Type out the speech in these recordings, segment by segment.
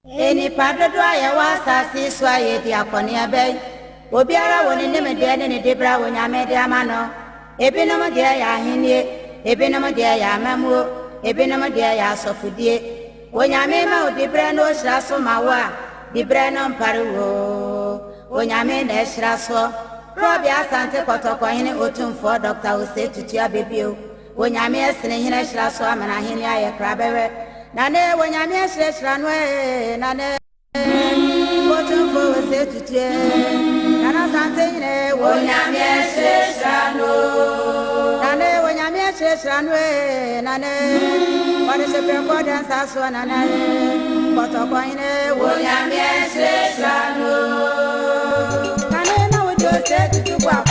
Eni padodo ya wasa siswa ye di akoni abai. Obiara woni ne me de ne debra wonya me de amano. Ebinom de ya hinie, ebinom de ya mamuo, ebinom de ya sofudie. Wonya me ma odebra no hira so mawa, debra no mparewo. Wonya me na hira so. Robi Asante kotoko hene Otumfuo Osei Tutu abebio. Wonya me esene hene hira so amana hene aye krabewe. Nane wanyame shira noe nane Otumfuo Osei Tutu nana Asantehene wanyame shira no nane wanyame shira noe nane wade shepe ko dansa so nane kotoko hene wanyame shira no nane na wodi Osei Tutu kwa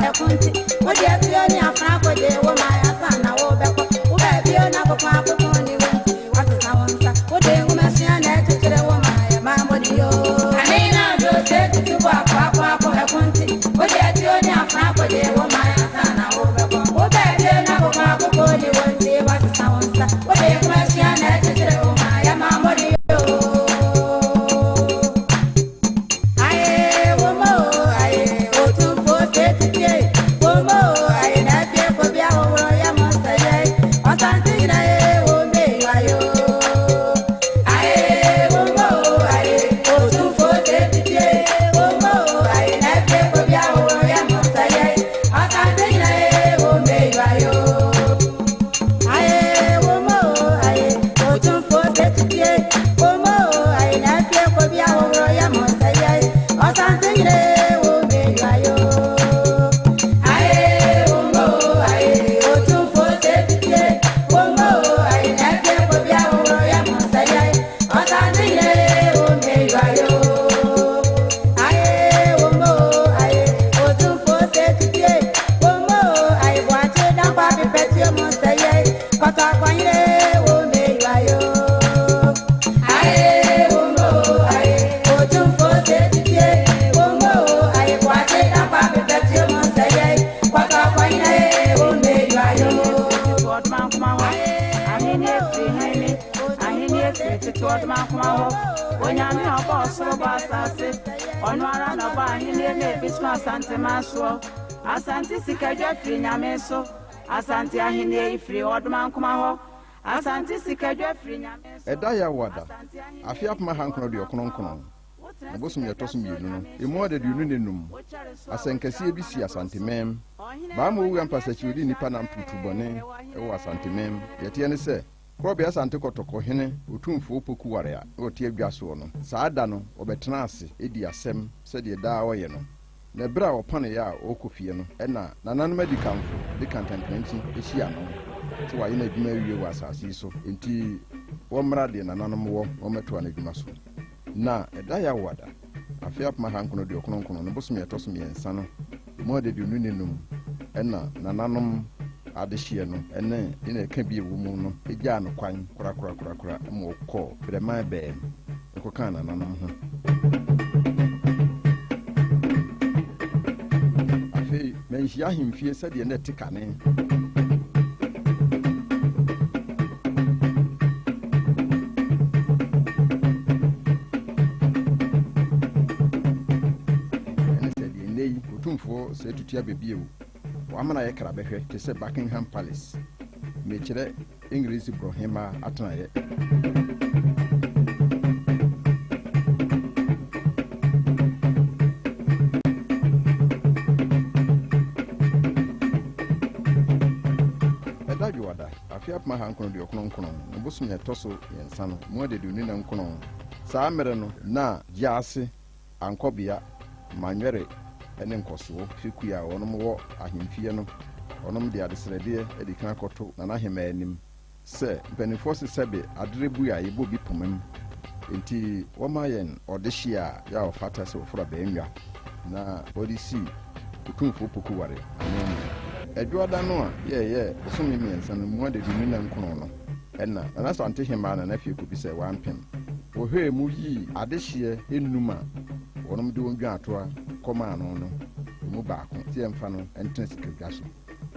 ekunti wodi afio ni afra ko de wo ma ya sana wo beko wo be bio na ko kwa ko ni Asantehene ifri odman kuma ho Asante sikadwa fri nyame eda ya wada afia pma hankro de okononkon na bosum yetosom yenu no emu de dunu nenum asankasi ebisi asantemem ba ma wu ampasa chiwidi nipa na mputubone ewo asantemem yete ne se krobi asante kotoko hene Otumfuo poku ware a otie adwaso no saada no obetena ase edi asem se de da woye no na bra opane ya okofie no ena nananom adikamfo de kantantanti ehia no so wa yina dwuma wie wa asase so enti wo mra de nananom wo meto na dwuma so na eda ya wada afia pma hankono de okononkon no bosum yetosom yensa no mo de dunu nenum ena nananom adehie no ene ina ka bi ewu mu no egya no kwan kura mo ko frema be ko kan nananom ho menhia himfie sɛdeɛ na tikane ene sɛdeɛ nei Otumfuo Osei Tutu abebiewu wamana yɛ kra bɛhwɛ te sɛ Buckingham Palace mekyerɛ English brohema atenaeɛ afia pma hankono de okononkon no bosum yetoso yensa no mo de dunu na nkono saa mere no na giase ankobia manwere ene nkoso fikuya onom wo ahemfie no onom de adesrede edikan akoto na nahema anim se mpanifo sesebe adrebu ya yebo bi pomam enti womayen odehia ya ofata se ofura benwa na odisi Otumfuo poku ware edwoda no a ye osumi miensa no mu de dunu na nkono no enna na Asantehene na na fie ko bi se wampem wo hwe mu yi adehye enuma wonom de wondwa atoa koma no no mu baako tie mfa no enten sikadwa so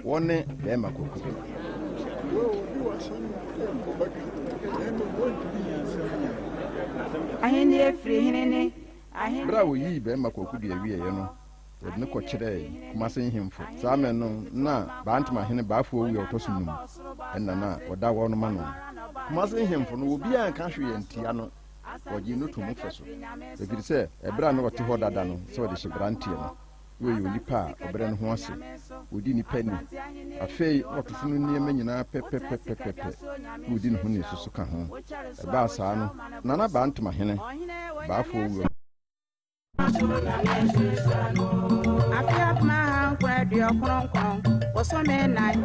wone be makoko wo ahene free hene ahene bra wo yi be makwaku de awie ye no yɛde ne kɔkyerɛ kumase hemfo saa mɛ no na baantema hene baafo wi ɔtɔso num ɛna na ɔda wɔ no ma no kumase hemfo no obi a nka hwe yɛntia no wɔgye no to mu fɛ so ɛfiri sɛ ɛberɛ na wɔte hɔ dada no sɛ wɔde hye branteɛ no wɔyɛ onipa a ɔbrɛ no ho ase wɔdi nipa ni afei wɔtofo no nneɛma nyinaa pɛpɛpɛpɛpɛ wɔdi ne ho ne susu ka ho ɛbaa saa no nana baantema hene baafo wi Afia ma kwa dio kronkron osome nai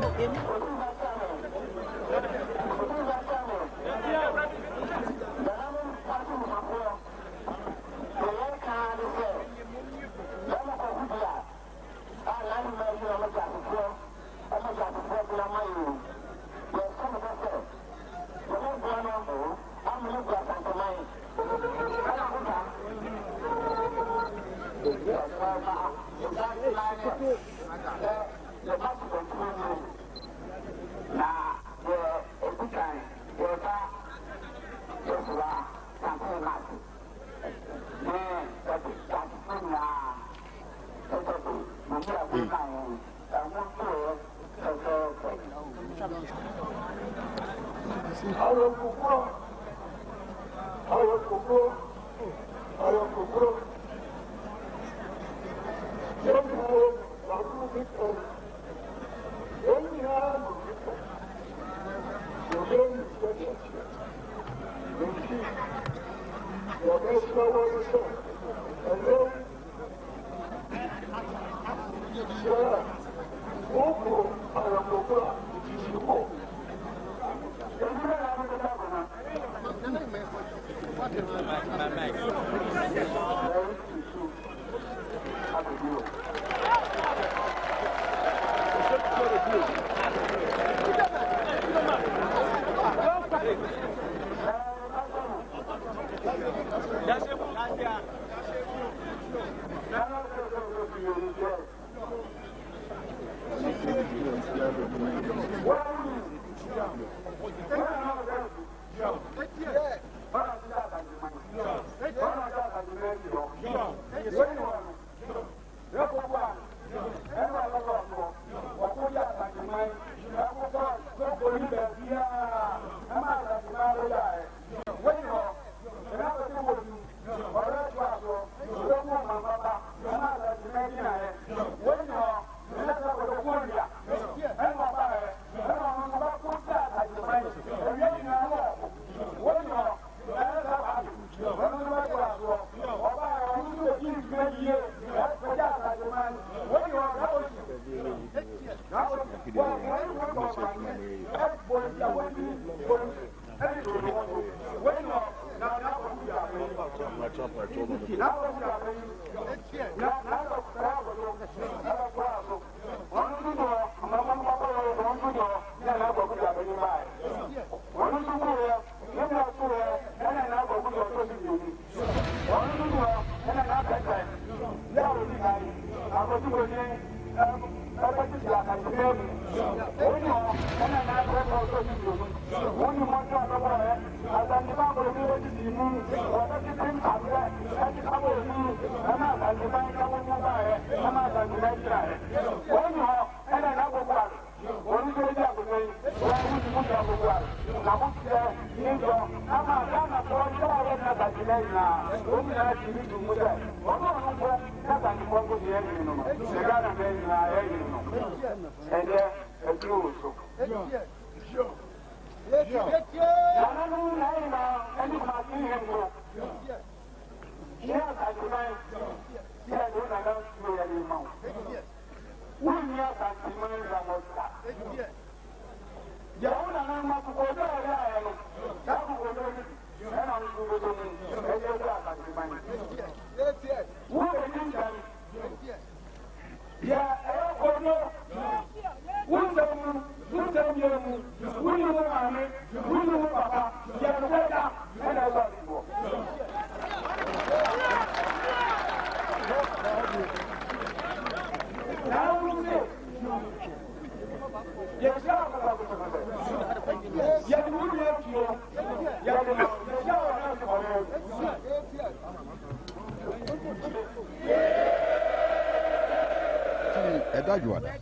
Edajwada.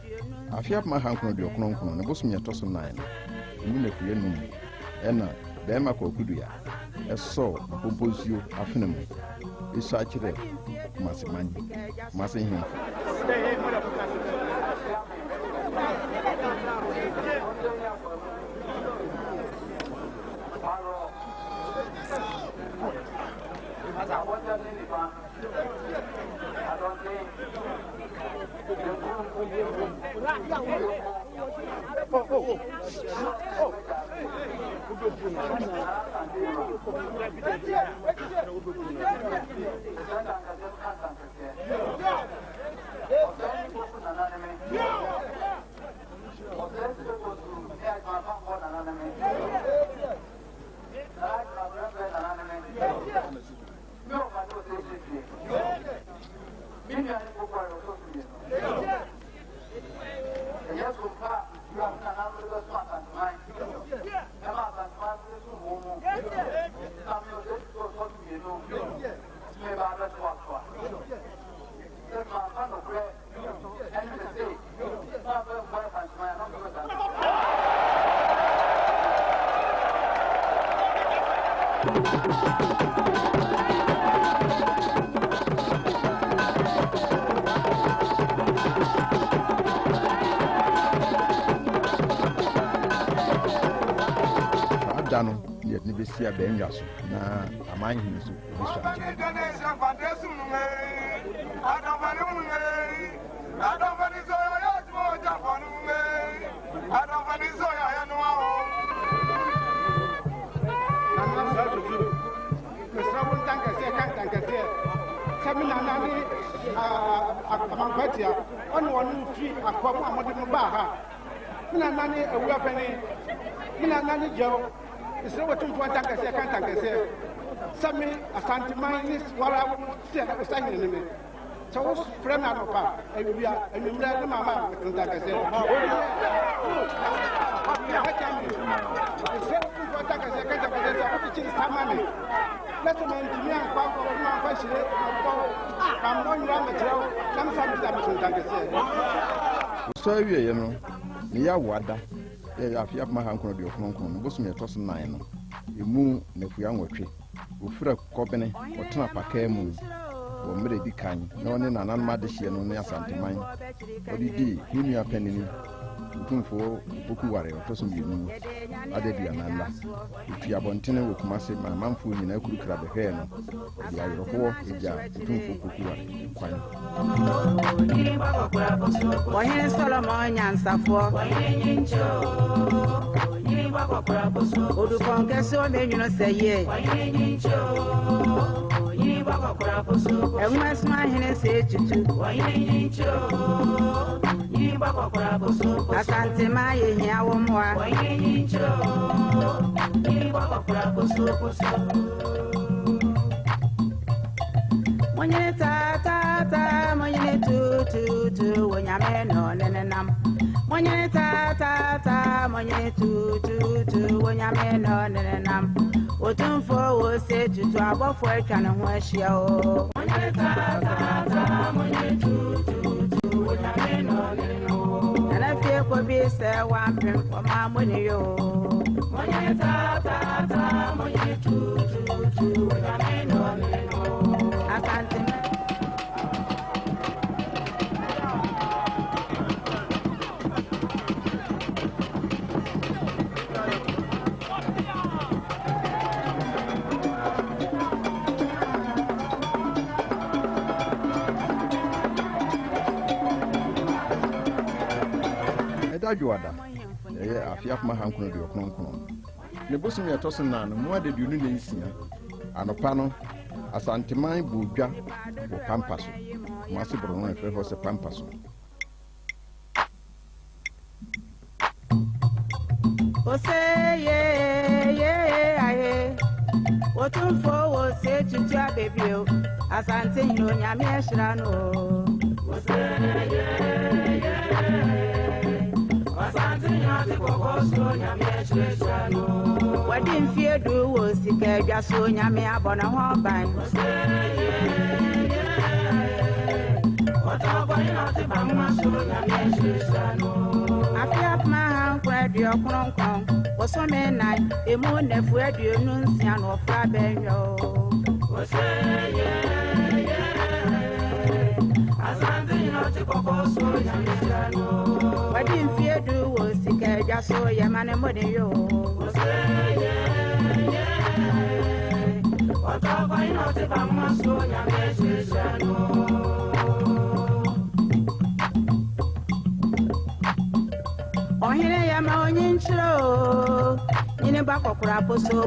Afiap ma hankono de okronkron na bosom yetoso 9. Emu na kuye num. Ena bema ko kuduya. Eso pompozio afenemu. Isa akire masimanyi. Masenhim. Dano yet ni besia benja so na amanyi so biswa It's not Otumfuo Osei Sami Asantehene wara tia na kusanya nime. So frame na pa ewia enumra na mama ntankese. So you know, ya wada afiap ma hankono de okronkron bosom yetoso 9 no emu na fuya nwotwe ofura kobene otena paka mu wo mre di kan na one nanan ma de hie no ne asanteman odidi hinu apanini Otumfuo Bokuware otoso mbienu adebia nanla utu abontene wo kumase ma manfo nyina kurukra behwe no ya yoroko eja Otumfuo Bokuware kwan Onye Solomon nyansafo Odufon kese o menyuno seye Asantehene Osei Tutu Asantehene hia wo moa Monyene ta monyene tu wonyame no nenenam Monyene ta monyene tu wonyame no nenenam Otumfuo Osei Tutu abofo atwa ne ho ahia o Monyene ta monyene tu wonyame no nenenam Ana fie ko bi se wampem for ma moni yo Monyene ta monyene tu wonyame no nenenam Asantehene Edajwada afiap ma hankono de okronkron ne bosom yetoso 9 mu ade duonu ne nsia anopa no asanteman bodwa wo pampaso mase brono efe ho se pampaso Osei aye Otumfuo Osei Tutu abebio Asantehene onyame ehira no Osei Asantehene kokoso onyame ehira no Wadi mfie du wo sika adwaso onyame abona ho ban Afia ma radio kron was so many a moon if we had you nunsian or frabenyo. What didn't fear do was to get just so your man and money yo. What are I not if I'm not so young? Ohine ya ma onye nchiro nyine bakokura poso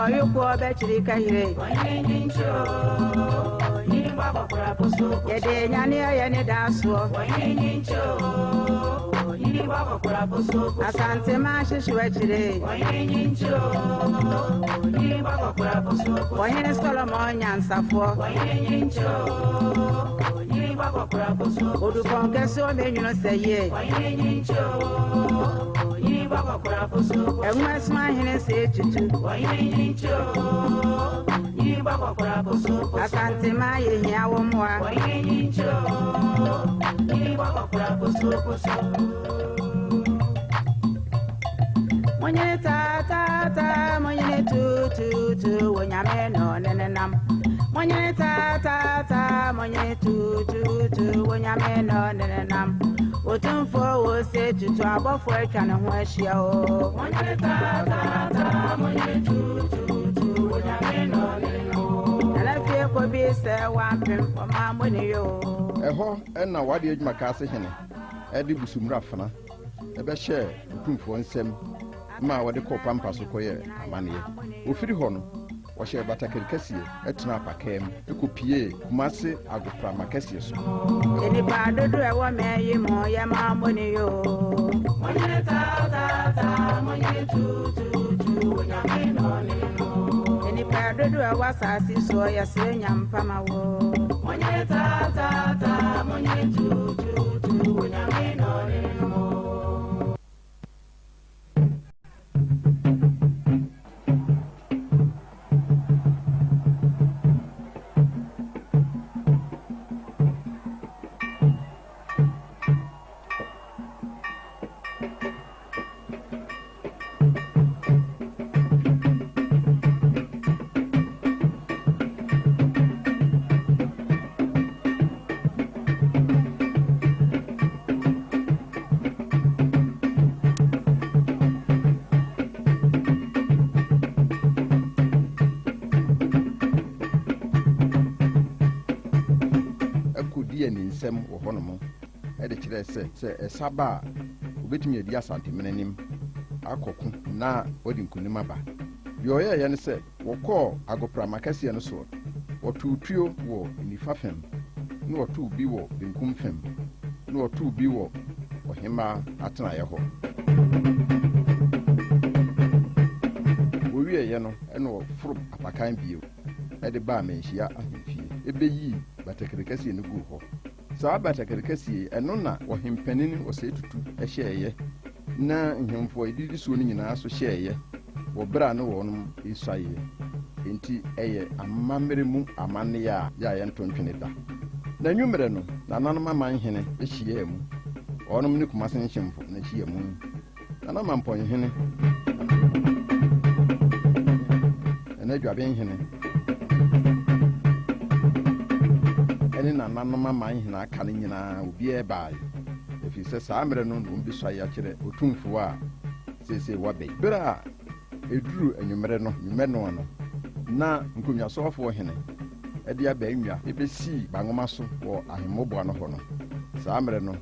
you ko be chiri kahire onye nchiro nyine bakokura poso yede nyane ya ne daso onye nchiro nyine bakokura poso asante ma shishwe chire onye nchiro nyine bakokura poso ohine Solomon nyansafo onye nchiro nyine bakokura poso odu konkese o menyuno seye onye nchiro and my smile say to Asantehene here one more. Monye ta monye tu when ya men on nenam. Monye ta monye tu when ya men on nenam. Otumfuo Osei Tutu abofo atwa ne ho ahia o. Monye ta monye tu onyame no no. Ala fie ko bi se wampem o ma moni yo. Eho na wade adwuma ka ase hene. Edi busumra fana. Ebe hye Otumfuo nsem ma wade ko pampa so koye amane. Ofiri ho no wo hye batakerikasie etena apakem ekopie kumase agopra makase so. Eni ba dodo e wo meyi mo ya ma moni yo. Monye ta monye tu onyame no no. Eni ba dodo e wa sasi so ya se nyampama wo. Monye ta monye tu onyame no no. Nsem wo hono e de kire se esaba obetumi adi Asantehene nim akoku na odi nkunim aba bi oye ye ne se wokọ agopra makase no so wotutuo wo nifa fem na wotu bi wo benkum fem na wotu bi wo ohima atena ye ho owie ye no ene wo furu apakan bio e de ba menhia ahemfie ebeyi batakerikase ne gu ho saa batakerikase eno na ohimpanini Osei Tutu ehyeye na nhemfo ididi so nyina so hyeye wo bra ne wonum isaye enti eye amamere mu amane ya ye ntontwene da na nwumere no na nanom amanhene ehyiye mu onum ne kumase nhemfo na hyiye mu na namamponhene ena dwabenhene na nanoma manhina aka ne nyina obi e bae efi se saa mere no mbi so ya kire Otumfuo a sese wabe bra eduru anwumere no nyumeno no na nkonwa sofo hene e dia ba anwa ebesi bangoma so wo ahemmobo no ho no saa mere no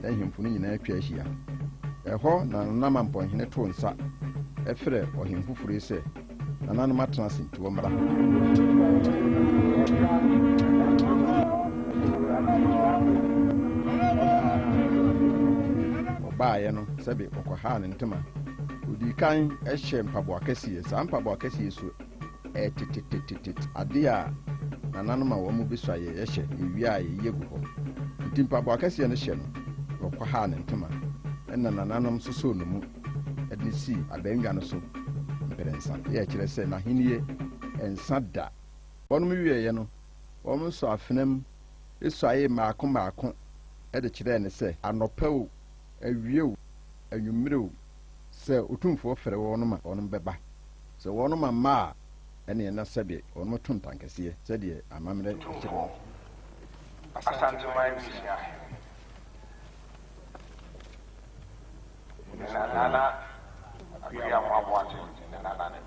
ahemfu no nyina atwa ahia eho na namampɔhene to nsa efre ohemfufuru se nananum atena sintuo mra obaye no sebe okoha ne ntema odi kan ehye mpabo akasiye sa mpabo akasiye so etititititit ade a nananum a wo mu besuaye ehye ewi a yegu ho nti mpabo akasiye no hye no okoha ne ntema enna nananum soso no mu edisi abenga no so mperensa ye kire se na hiniye ensa da wonu wiye no won so afenam esuaye maako ɛde kyerɛ ne sɛ anɔpɛw awiew anwummerɛw sɛ otumfoɔ fɛrɛ wɔn ma wɔn bɛba sɛ wɔn ma mmaa ɛne ɛna sɛdeɛ wɔn to ntankɛseɛ sɛdeɛ amammerɛ kyerɛ Asantehene misia nana akuya mwaboate nana ne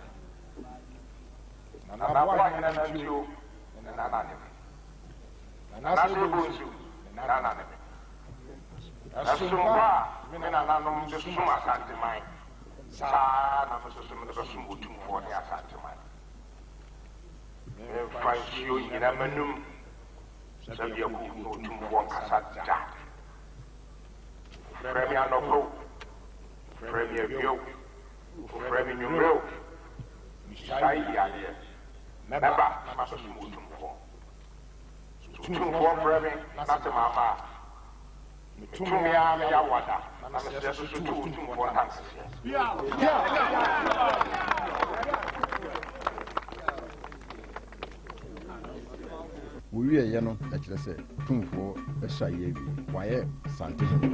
nana bwa hina na tio nana ne nana sebunsu nana ne asumba mina nanom de suma Asantehene saa na msosum de sum Otumfuo ne Asantehene fansio nyina manum sabi aku Otumfuo kasa da fremi anoko fremi avio fremi nyumro misai yade meba masosum Otumfuo fremi nase mama mitumia ya wada na msesu Otumfuo tansi wowie yɛ no ɛkyerɛ sɛ Otumfuo ɛhyɛ yɛ bi wayɛ Asantehene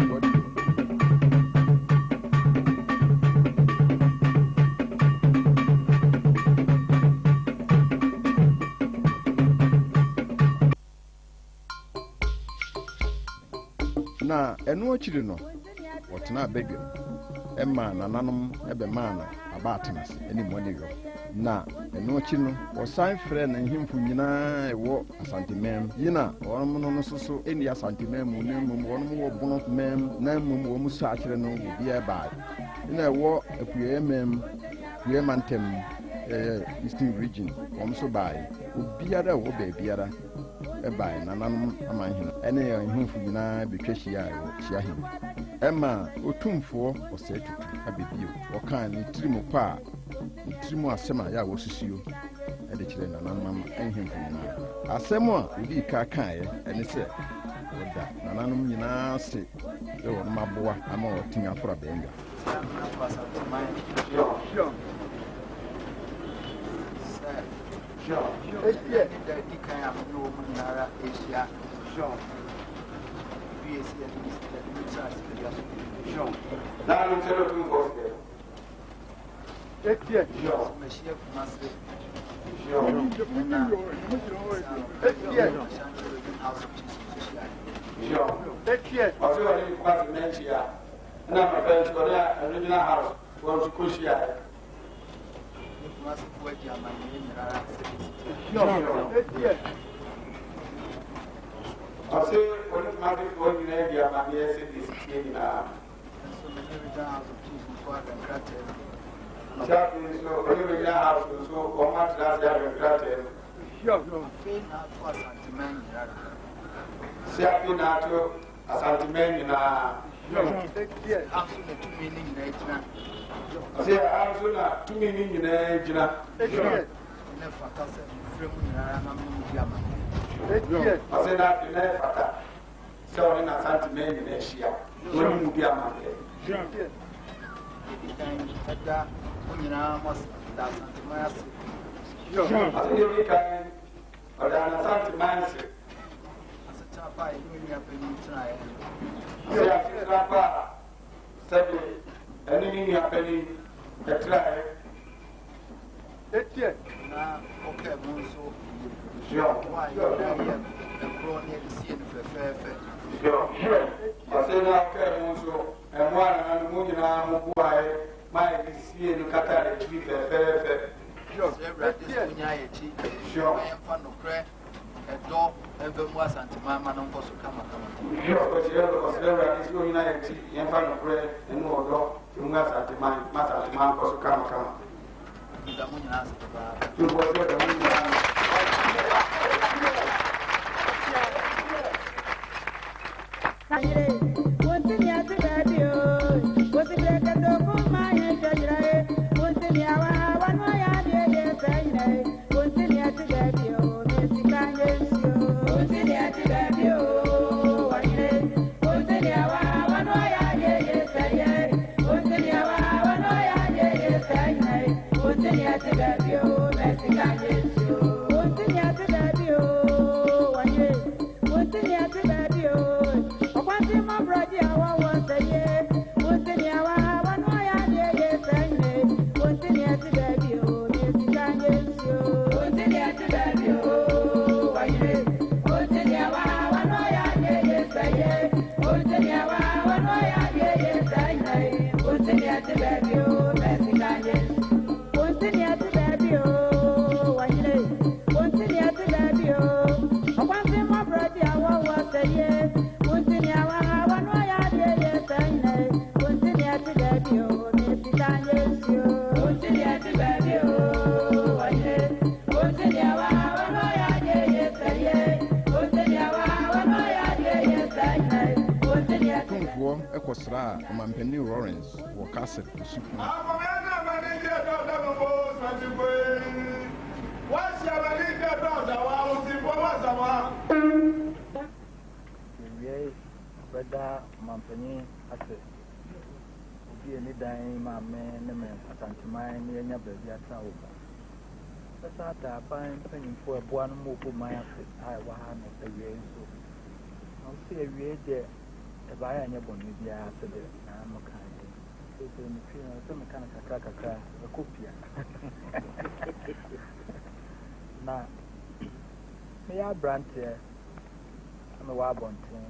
na ɛno akyiri no wɔtena bedwam ɛma nananom ɛbɛmaa no abaatenase ɛne mmɔneyɔ na ɛno akyi no wɔsan frɛ ne nhemfo nyinaa ɛwɔ Asantehene yi na wɔn no nso so ɛni Asantehene mu ne mmom wɔn wɔ bono mɛm na mmom wɔn so akyerɛ no obiara baa na ɛwɔ apueɛ mɛm pueɛ mantam Eastern region wɔn so baa obiara a ɛwɔ baabiara ɛbaa nananom amanhene ɛne nhemfo nyinaa betwa hyia a ɛwɔ hyiahene ɛma Otumfuo Osei Tutu abɛbio wɔkaa ne tirim pa a ne tirim asɛm a yɛ a wɔsusuo ɛde kyerɛ nananom ama nhemfo nyinaa asɛm a obi ka kaeɛ ɛne sɛ wɔda nananom nyinaa ase sɛ wɔnom aboa ama wɔtumi afora bɛnga Asantehene na tumi nyina gyina asena ne fata sɛ ɔne na Asantehene nyina ahyia wɔne mu bi ama sabe ani ni apeni etrae etie na oke monso sio wa yo na ye e kronie sie no fefefe sio asena oke monso e mwana na mu nyina mu buae mai sie no kata e twi fefefe sio etie nya ye chi sio e fa no kre edo ebe mu Asantehene ma no nkoso kama sio ko sio consider this go ina ye chi e fa no kre enu odo mu Asantehene ma nkoso kama da mu nyina se ba tu bo se da mu nyina What Sra, Mampeni Lawrence, or Castle, the soup. What's your leader daughter? Brother Mampeni Ase. Obi any dying my man, Asantehene, near your baby at Sauba. That's not a fine penny for a one move for my outfit. I was a year so. I'll see a year there. If I am your bonny, after the I'm a kind. It's in some kind of a copia. Now, me a brand here. I'm a wabon thing.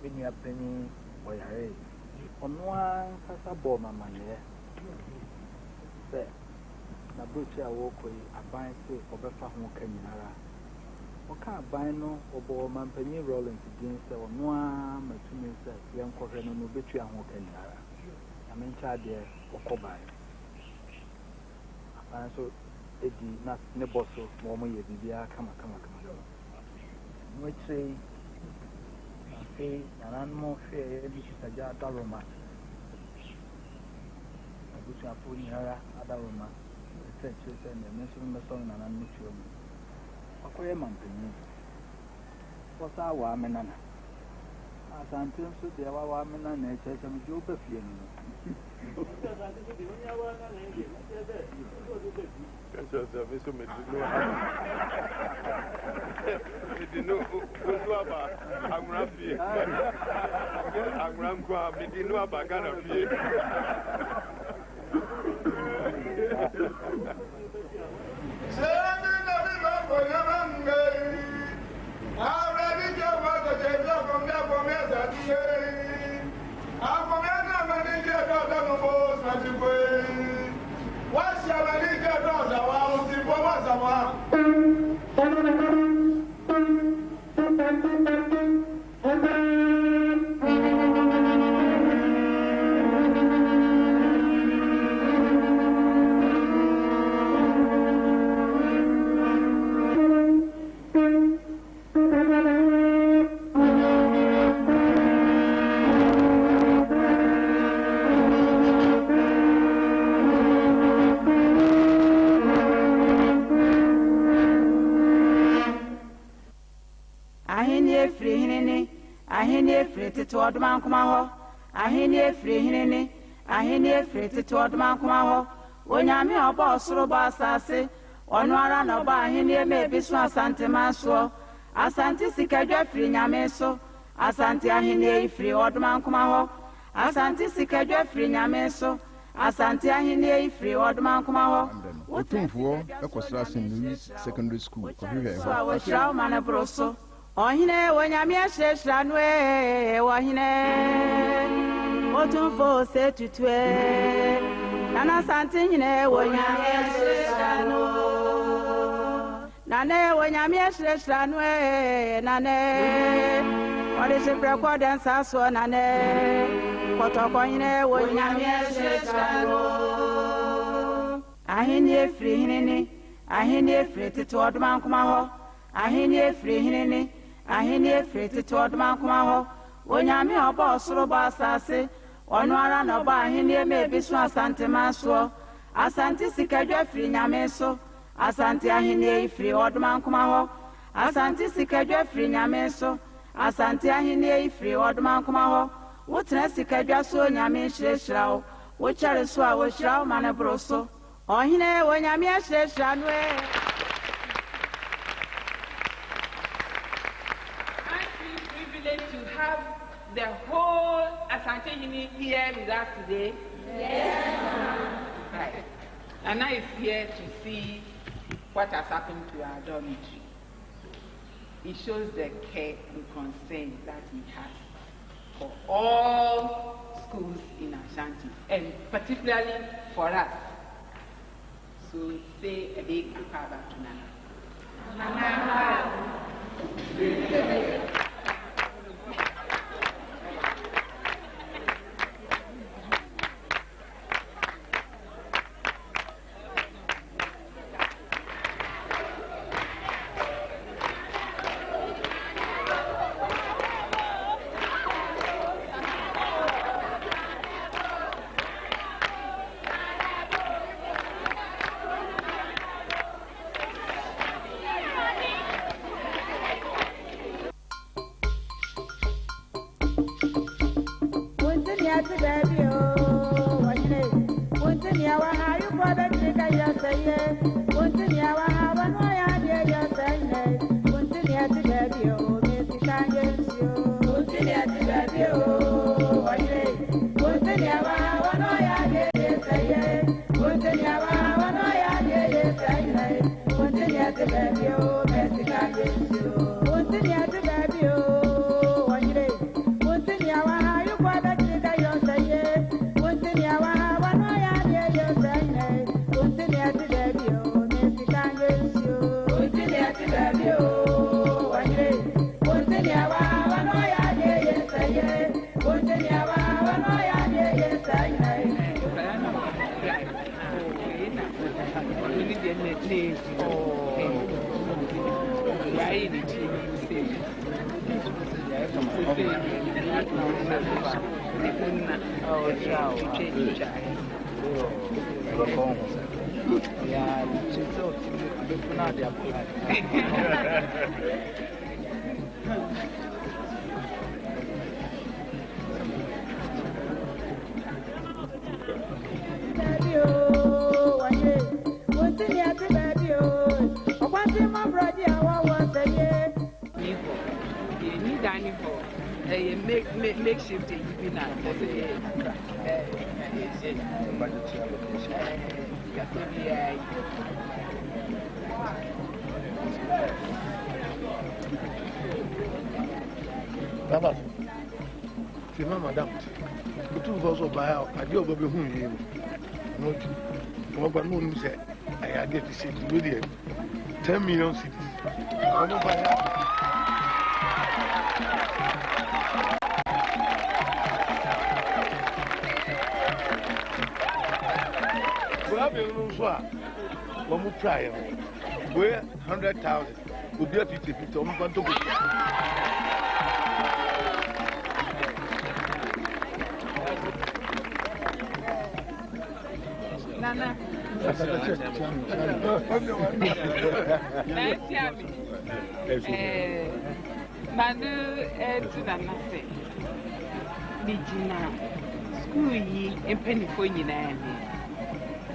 When you are penny or your age. On one has a bomb, my man. Say, na butcher walk away, a bind say, or better who can you or can't buy no or ball man penny rolling against or no one to me, sir, young cocker no betray and who can you. I mean, child there or combine. I so Eddie, not Nebosso, Momo, Bibia, come. Which say, an animal fair, this is a jar Daroma. I wish I put in her Adaroma, the churches and the mention the song and unusual. A queer month in me. What's our woman? As until so there were women and nature some joke of you. What's your leader daughter? To Odman Kumaho, Ahine free Hinene, Ahine free to Odman Kumaho, Onyami Oba Suroba Sase, Onwara no ba Ahine me bisu Asante Maso, Asante Sikaja free Nyameso, Asante Ahine free Odman Kumaho, Asante Sikaja free Nyameso, Asante Ahine free Odman Kumaho. Otumfuo Osei Tutu Secondary School. So I was Shao Manabroso. Ohine wonyame ahyehyranwe ohine Otumfuo Osei Tutu nana Asantehene wonyame ahyehyranwe nane wonyame ahyehyranwe nane ode sebreko dansa so nane kotokohine wonyame ahyehyranwe ahine free hinene ahine free to Odman Kumaho ahine free hinene ahine free to Odman Kumaho Onyami Oba Suroba Sase Onwara no ba ahine me bisu Asante Maso Asante Sikaja free Nyameso Asante ahine free Odman Kumaho Asante Sikaja free Nyameso Asante ahine free Odman Kumaho Wotra Sikaja so Nyame hyerhyrawo wo kyare so a wo hyirawo manebroso ohine wonyame ahyehyranwe. The whole Asantehene here with us today? Yes. Right. Anna is here to see what has happened to our dormitory. It shows the care and concern that we have for all schools in Ashanti, and particularly for us. So say a big power to Nana. Makeshift Baba, see, madam, the two of us will buy out. I do over whom you know. No, but no, you say, I get to see the 10 million cities. I don't buy out. One more try. We're 100,000. We'll be a 50 feet. I'm going to go. Nana. Madu to Nana say. Bijina. School ye and penny for you now.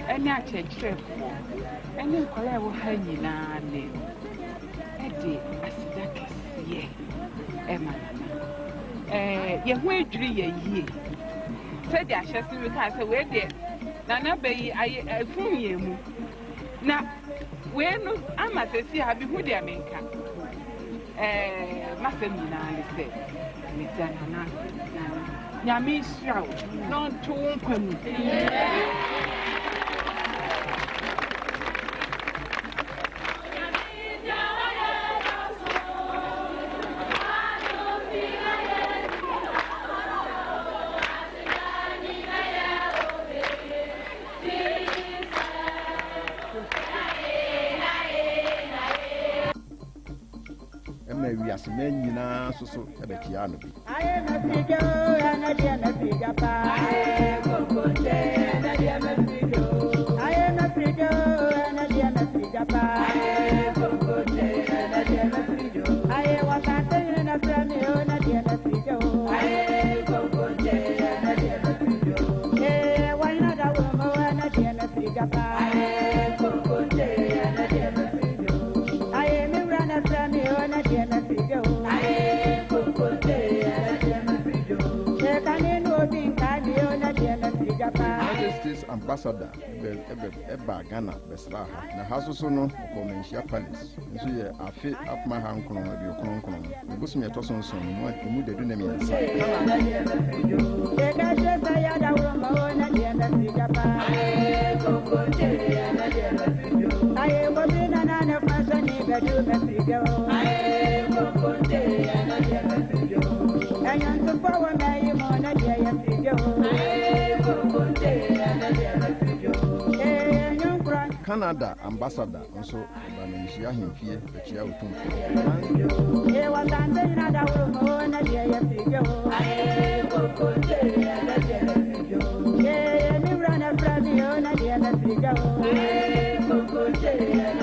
And I change and then call I will hang you now. Eddie, I said that ye, Emma. You wait 3 years. Said I shall see with us away there. Nana Bay, I fool you. Now, when I'm at the sea, I'll be with the America. Master Mina said, Miss Nana, Yami Shroud, not to open. Men, you know, so about Yano. I am a figure and I am a figure. I am a figure and I am a figure. I am a figure and I am a figure. I am a figure and I am a figure. I was Asantehene a friend, and I am a figure. I am a figure and I am a figure. Eh, why not a woman and I am a figure? I am a figure and I am a figure. I am a run a friend, and I am a figure. Majesty's ambassador, Eba Ghana, Besraha, the house no Comencia Palace. So, yeah, I fit up my hand on your crown. The Busmy at Tosson, what you would do name inside. I was in another person, Canada ambassador, also, Banasia him here, the chair Otumfuo. He was under another woman, and I figure. Yeah, me run a friend, and I am figure. I am from Ponte, and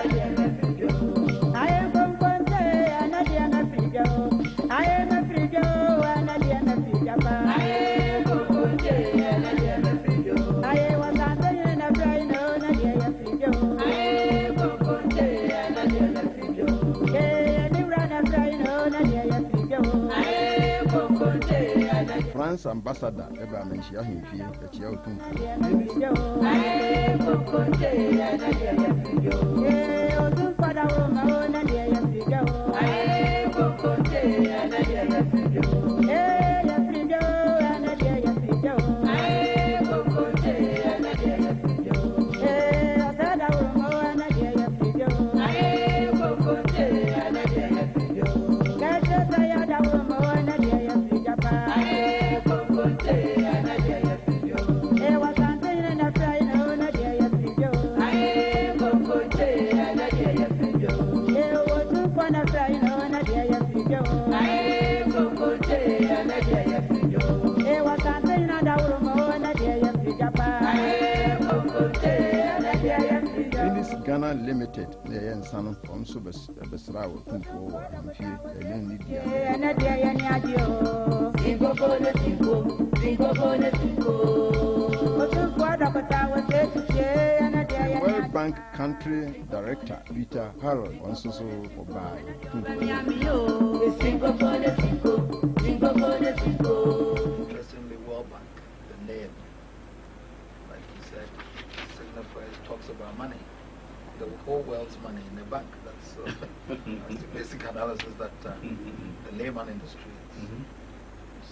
I am figure. I am a figure, and I am figure. I am from Ponte. France ambassador eba menchia himfie echia Otumfuo. Ghana Limited, the Yansano, also Besra, Otumfuo, and World Bank Country Director Peter Harold also for by Interestingly, World Bank, the name, like you said, signifies, talks about money. The whole world's money in the bank. That's the basic analysis that the layman industry is.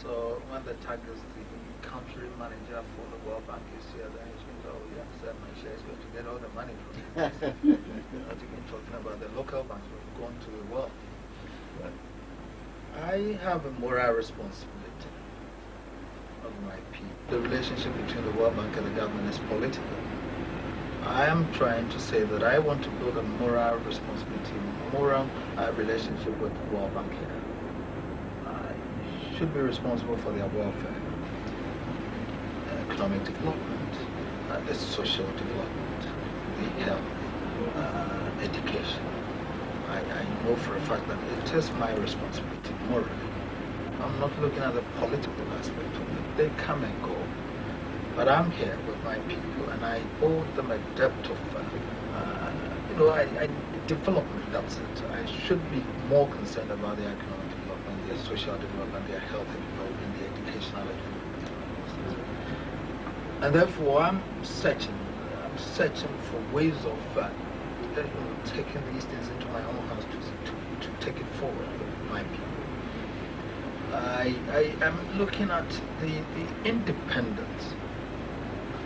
So when the tag is the country manager for the World Bank is here, then it means, oh yeah, so my share is going to get all the money from it. Not even talking about the local banks, we've gone to the world. I have a moral responsibility of my people. The relationship between the World Bank and the government is political. I am trying to say that I want to build a moral responsibility, moral relationship with the World Bank here. I should be responsible for their welfare, economic development, the social development, the health, education. I know for a fact that it is my responsibility morally. I'm not looking at the political aspect of it. They come and go. But I'm here with my people, and I owe them a debt of, development. That's it. I should be more concerned about their economic development, their social development, their health development, their educational development. And therefore, I'm searching for ways of taking these things into my own hands to take it forward with my people. I am looking at the independence.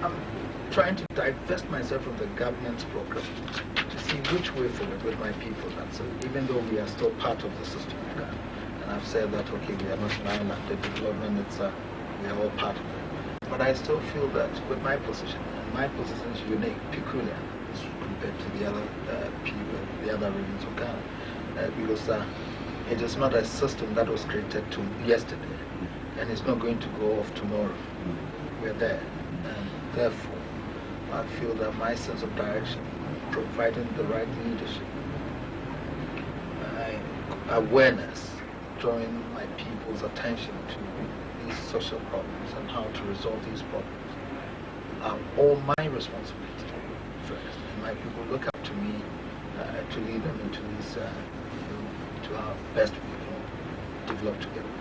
I'm trying to divest myself from the government's program to see which way forward with my people. That's even though we are still part of the system. And I've said that, okay, we are not an island. The development, we are all part of it. But I still feel that with my position, and my position is unique, peculiar, as compared to the other people, the other regions of Ghana, because it is not a system that was created yesterday, and it's not going to go off tomorrow. We're there. And therefore, I feel that my sense of direction, providing the right leadership, awareness, drawing my people's attention to these social problems and how to resolve these problems, are all my responsibility first. And my people look up to me to lead them into these, to how best we can develop together.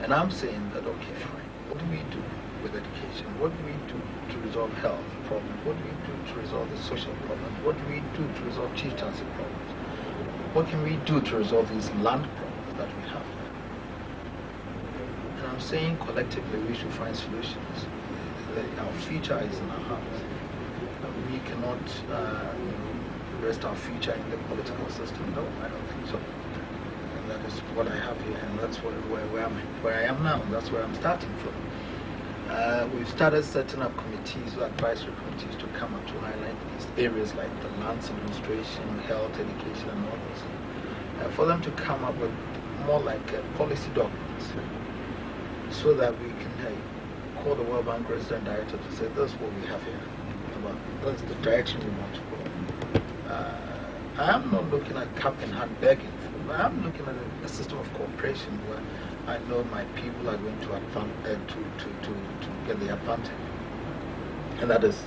And I'm saying that, okay, fine, what do we do with education? What do we do to resolve health problems? What do we do to resolve the social problems? What do we do to resolve chieftaincy problems? What can we do to resolve these land problems that we have? And I'm saying collectively we should find solutions. Our future is in our hands. We cannot rest our future in the political system. No, I don't think so. And that is what I have here, and that's where I am now. That's where I'm starting from. We've started setting up committees, advisory committees, to come up to highlight these areas like the lands administration, health, education, and all this. For them to come up with more like policy documents, so that we can call the World Bank Resident Director to say, this is what we have here. That's the direction we want to go. I am not looking at cap in hand begging. I am looking at a system of cooperation where I know my people are going to get the advantage. And that is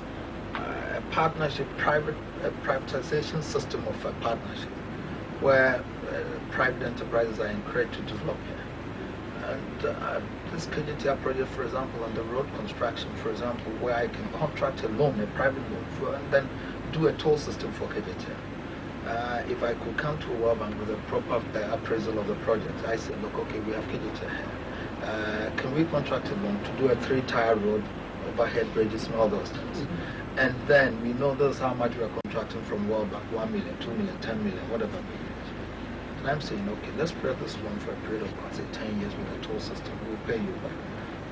a partnership, privatization system of a partnership, where private enterprises are encouraged to develop here. And this KGTR project, for example, and the road construction, for example, where I can contract a loan, a private loan, and then do a toll system for KGTR. If I could come to a World Bank with a proper appraisal of the project, I say, look, okay, we have KGTR here. Can we contract a loan to do a 3-tier road, overhead bridges, and all those things? And then we know this is how much we are contracting from World Bank, 1 million, 2 million, 10 million, whatever million. And I'm saying, okay, let's spread this loan for a period of, say, 10 years with a toll system. We'll pay you back.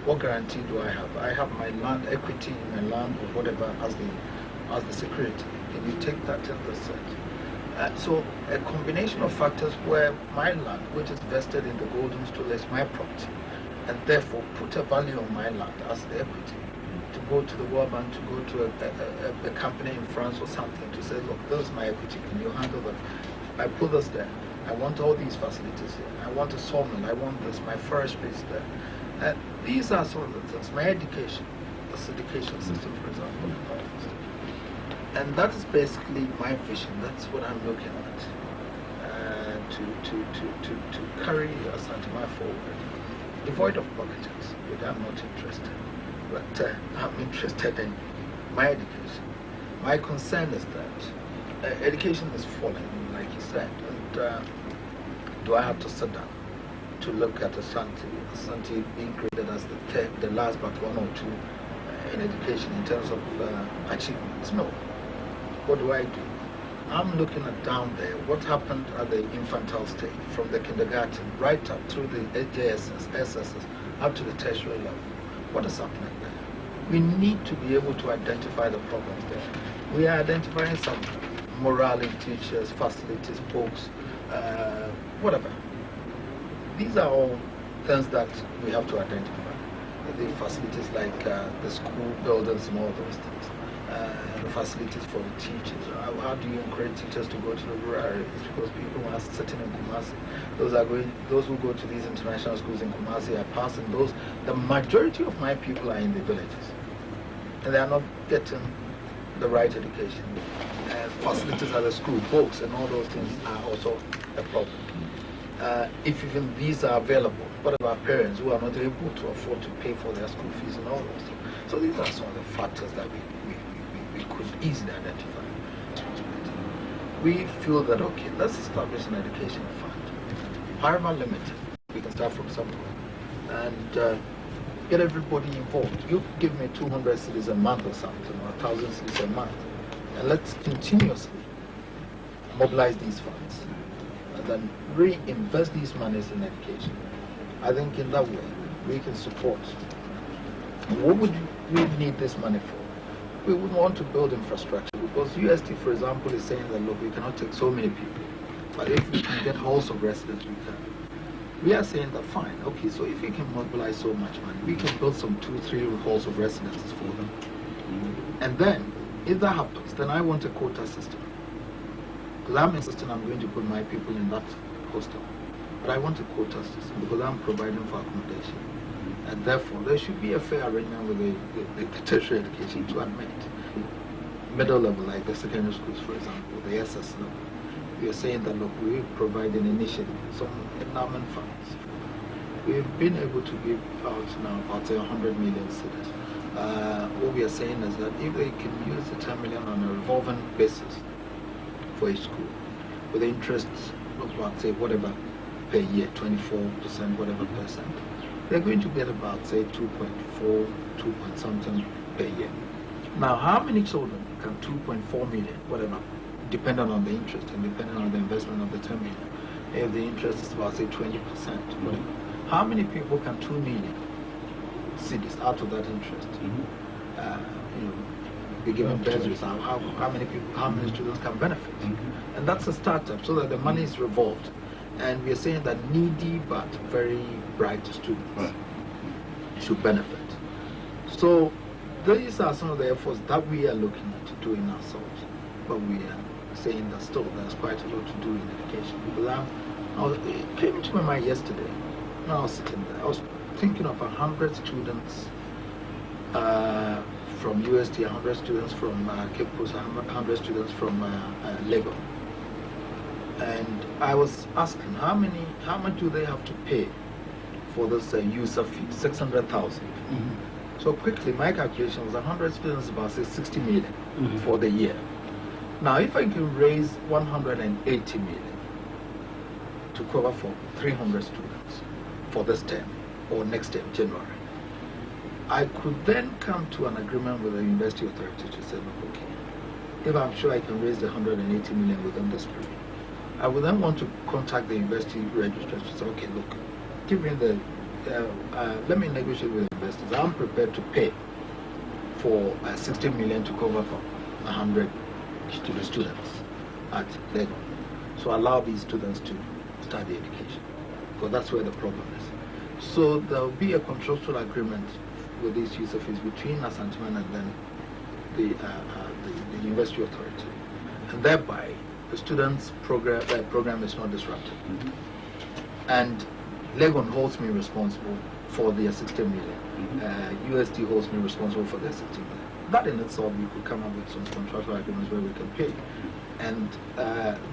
What guarantee do I have? I have my land equity, my land or whatever as the security. Can you take that 10%? So a combination of factors where my land, which is vested in the golden stool, is my property, and therefore put a value on my land as the equity. To go to the World Bank, to go to a company in France or something to say, look, this is my equity, can you handle that? I put this there. I want all these facilities here. I want a sawmill. I want this. My forestry is there. These are some of the things. My education, this education system, for example, and that is basically my vision. That's what I'm looking at to carry Asantehene forward, devoid of politics, which I'm not interested. But I'm interested in my education. My concern is that education is falling, like you said, and do I have to sit down to look at Asante being created as the last but one or two in education in terms of achievements? No. What do? I'm looking at down there what happened at the infantile stage, from the kindergarten right up through the JSS, SSS, up to the tertiary level. What is happening there? We need to be able to identify the problems there. We are identifying some morale in teachers, facilities, books, whatever. These are all things that we have to identify. The facilities like the school buildings and all those things. The facilities for the teachers. How do you encourage teachers to go to the rural areas? Because people are sitting in Kumasi. Those who go to these international schools in Kumasi are passing those. The majority of my people are in the villages, and they are not getting the right education. Facilities at the school, books, and all those things are also a problem. If even these are available, what about parents who are not able to afford to pay for their school fees and all those things? So these are some of the factors that we could easily identify. We feel that, okay, let's establish an education fund. However limited, we can start from somewhere and get everybody involved. You give me 200 cedis a month or something, or 1,000 cedis a month, and let's continuously mobilize these funds and then reinvest these monies in education. I think in that way we can support. What would we need this money for? We would want to build infrastructure, because UST, for example, is saying that, look, we cannot take so many people, but if we can get halls of residence, we can. We are saying that, fine, okay, so if we can mobilize so much money, we can build some 2-3 halls of residences for them. And then, if that happens, then I want a quota system. Because I'm insisting I'm going to put my people in that hostel. But I want a quota system because I'm providing for accommodation. And therefore, there should be a fair arrangement with the tertiary education to admit. Middle level, like the secondary schools, for example, the SS level. We are saying that, look, we provide an initiative, some endowment funds. We've been able to give out now about 100 million cedis. What we are saying is that if they can use the 10 million on a revolving basis for each school, with the interest of about, say, whatever per year, 24%, whatever percent, they're going to get about, say, 2.4, 2 point something per year. Now, how many children can 2.4 million, whatever, depending on the interest and depending on the investment of the 10 million, if the interest is about, say, 20%, whatever, how many people can 2 million cedis out of that interest be given bursaries? How many people, how many students can benefit? And that's a startup, so that the money is revolved. And we are saying that needy but very bright students should benefit. So these are some of the efforts that we are looking at doing ourselves. But we are saying that still there's quite a lot to do in education. Because it came into my mind yesterday when I was sitting there. I was thinking of 100 students from UST, 100 students from Cape Coast, 100 students from Lagos. And I was asking how much do they have to pay for this user fee, 600,000. So quickly, my calculation was 100 students, about 60 million for the year. Now, if I can raise 180 million to cover for 300 students for this term or next term, January, I could then come to an agreement with the university authority to say, look, okay, if I'm sure I can raise the 180 million within this period, I would then want to contact the university registrars to say, okay, look, give me the, let me negotiate with the investors. I'm prepared to pay for 60 million to cover for 100 students at Lego. So allow these students to start the education, because that's where the problem is. So there will be a contractual agreement with these user fees between Asantehene and then the university authority, and thereby the students' program is not disrupted. And Legon holds me responsible for their 60 million. USD holds me responsible for their 60 million. That in itself, we could come up with some contractual agreements where we can pay. And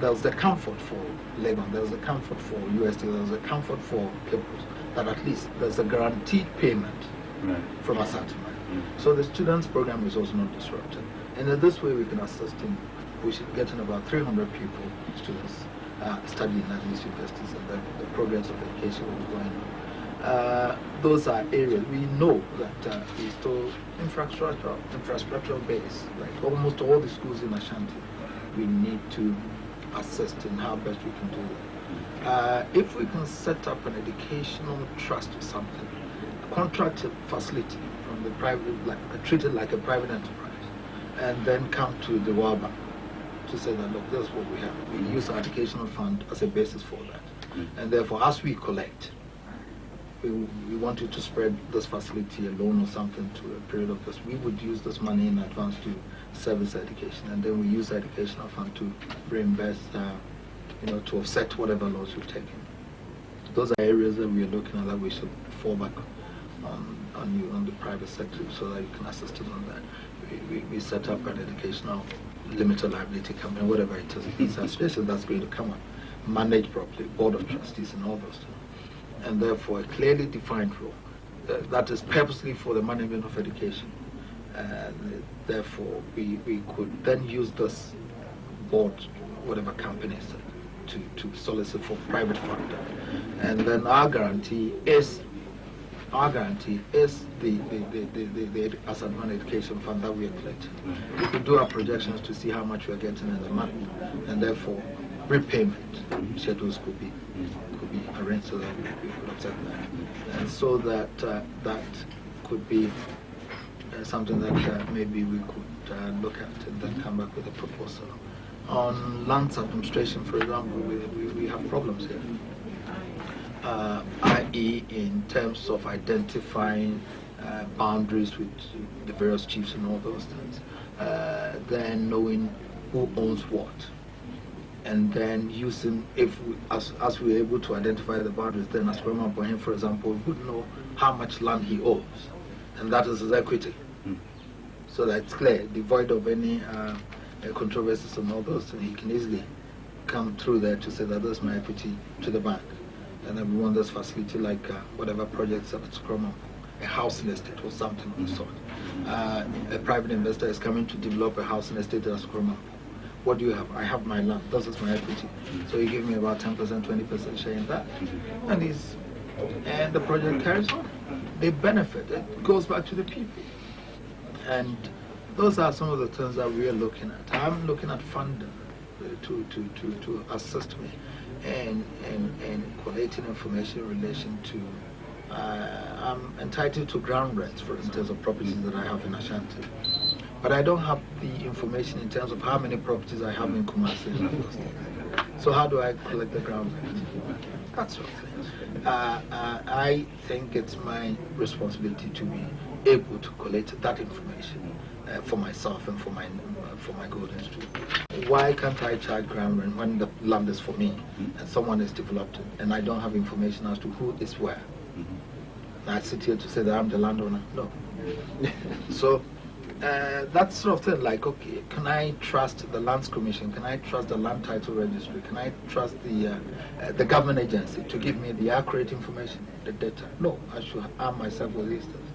there's the comfort for Legon, there's the comfort for USD, there's the comfort for Clippers, that at least there's a guaranteed payment from Asantehene. So the students' program is also not disrupted. And in this way, we can assist in, we should get in about 300 people, students, studying at these universities, and then the progress of education will be going on. Those are areas we know that we still infrastructural base, like almost all the schools in Ashanti, we need to assist in how best we can do that. If we can set up an educational trust or something, a contracted facility from the private, like treated like a private enterprise, and then come to the World Bank to say that, look, this is what we have. We use our educational fund as a basis for that. And therefore, as we collect, we wanted to spread this facility, a loan or something, to a period of this. We would use this money in advance to service education, and then we use the educational fund to reinvest, to offset whatever loss we've taken. Those are areas that we are looking at that we should fall back on the private sector so that you can assist us on that. We set up an educational limited liability company, whatever it is. It's a situation that's going to come up, managed properly, board of trustees and all those things. And therefore a clearly defined role that is purposely for the management of education. And therefore we could then use this board, whatever companies, to solicit for private funding. And then our guarantee is the Asantehene Education Fund that we are collecting. We could do our projections to see how much we are getting in the month, and therefore repayment schedules could be arranged so that we could accept that, and so that that could be something that maybe we could look at and then come back with a proposal. On land administration, for example, we have problems here. I.e. in terms of identifying boundaries with the various chiefs and all those things, then knowing who owns what, and then using, as we're able to identify the boundaries, then as Kwame, for example, would know how much land he owns, and that is his equity. So that it's clear, devoid of any controversies and all those things. He can easily come through there to say that that's my equity to the bank. And then we want this facility like whatever projects at Scrum, a housing estate or something of the sort. A private investor is coming to develop a housing estate at Scrum. What do you have? I have my land. This is my equity. So you give me about 10%, 20% share in that. And the project carries on. They benefit. It goes back to the people. And those are some of the things that we are looking at. I'm looking at funding to assist me in collating information in relation to, I'm entitled to ground rents, for instance, of properties that I have in Ashanti. But I don't have the information in terms of how many properties I have in Kumasi. So how do I collect the ground rent? That sort of thing. I think it's my responsibility to be able to collect that information for myself and for my golden student. Why can't I charge ground rent when the land is for me and someone is developed and I don't have information as to who is where? I sit here to say that I'm the landowner. No. So that sort of thing, like, okay, can I trust the Lands Commission? Can I trust the Land Title Registry? Can I trust the government agency to give me the accurate information, the data? No, I should arm myself with these things.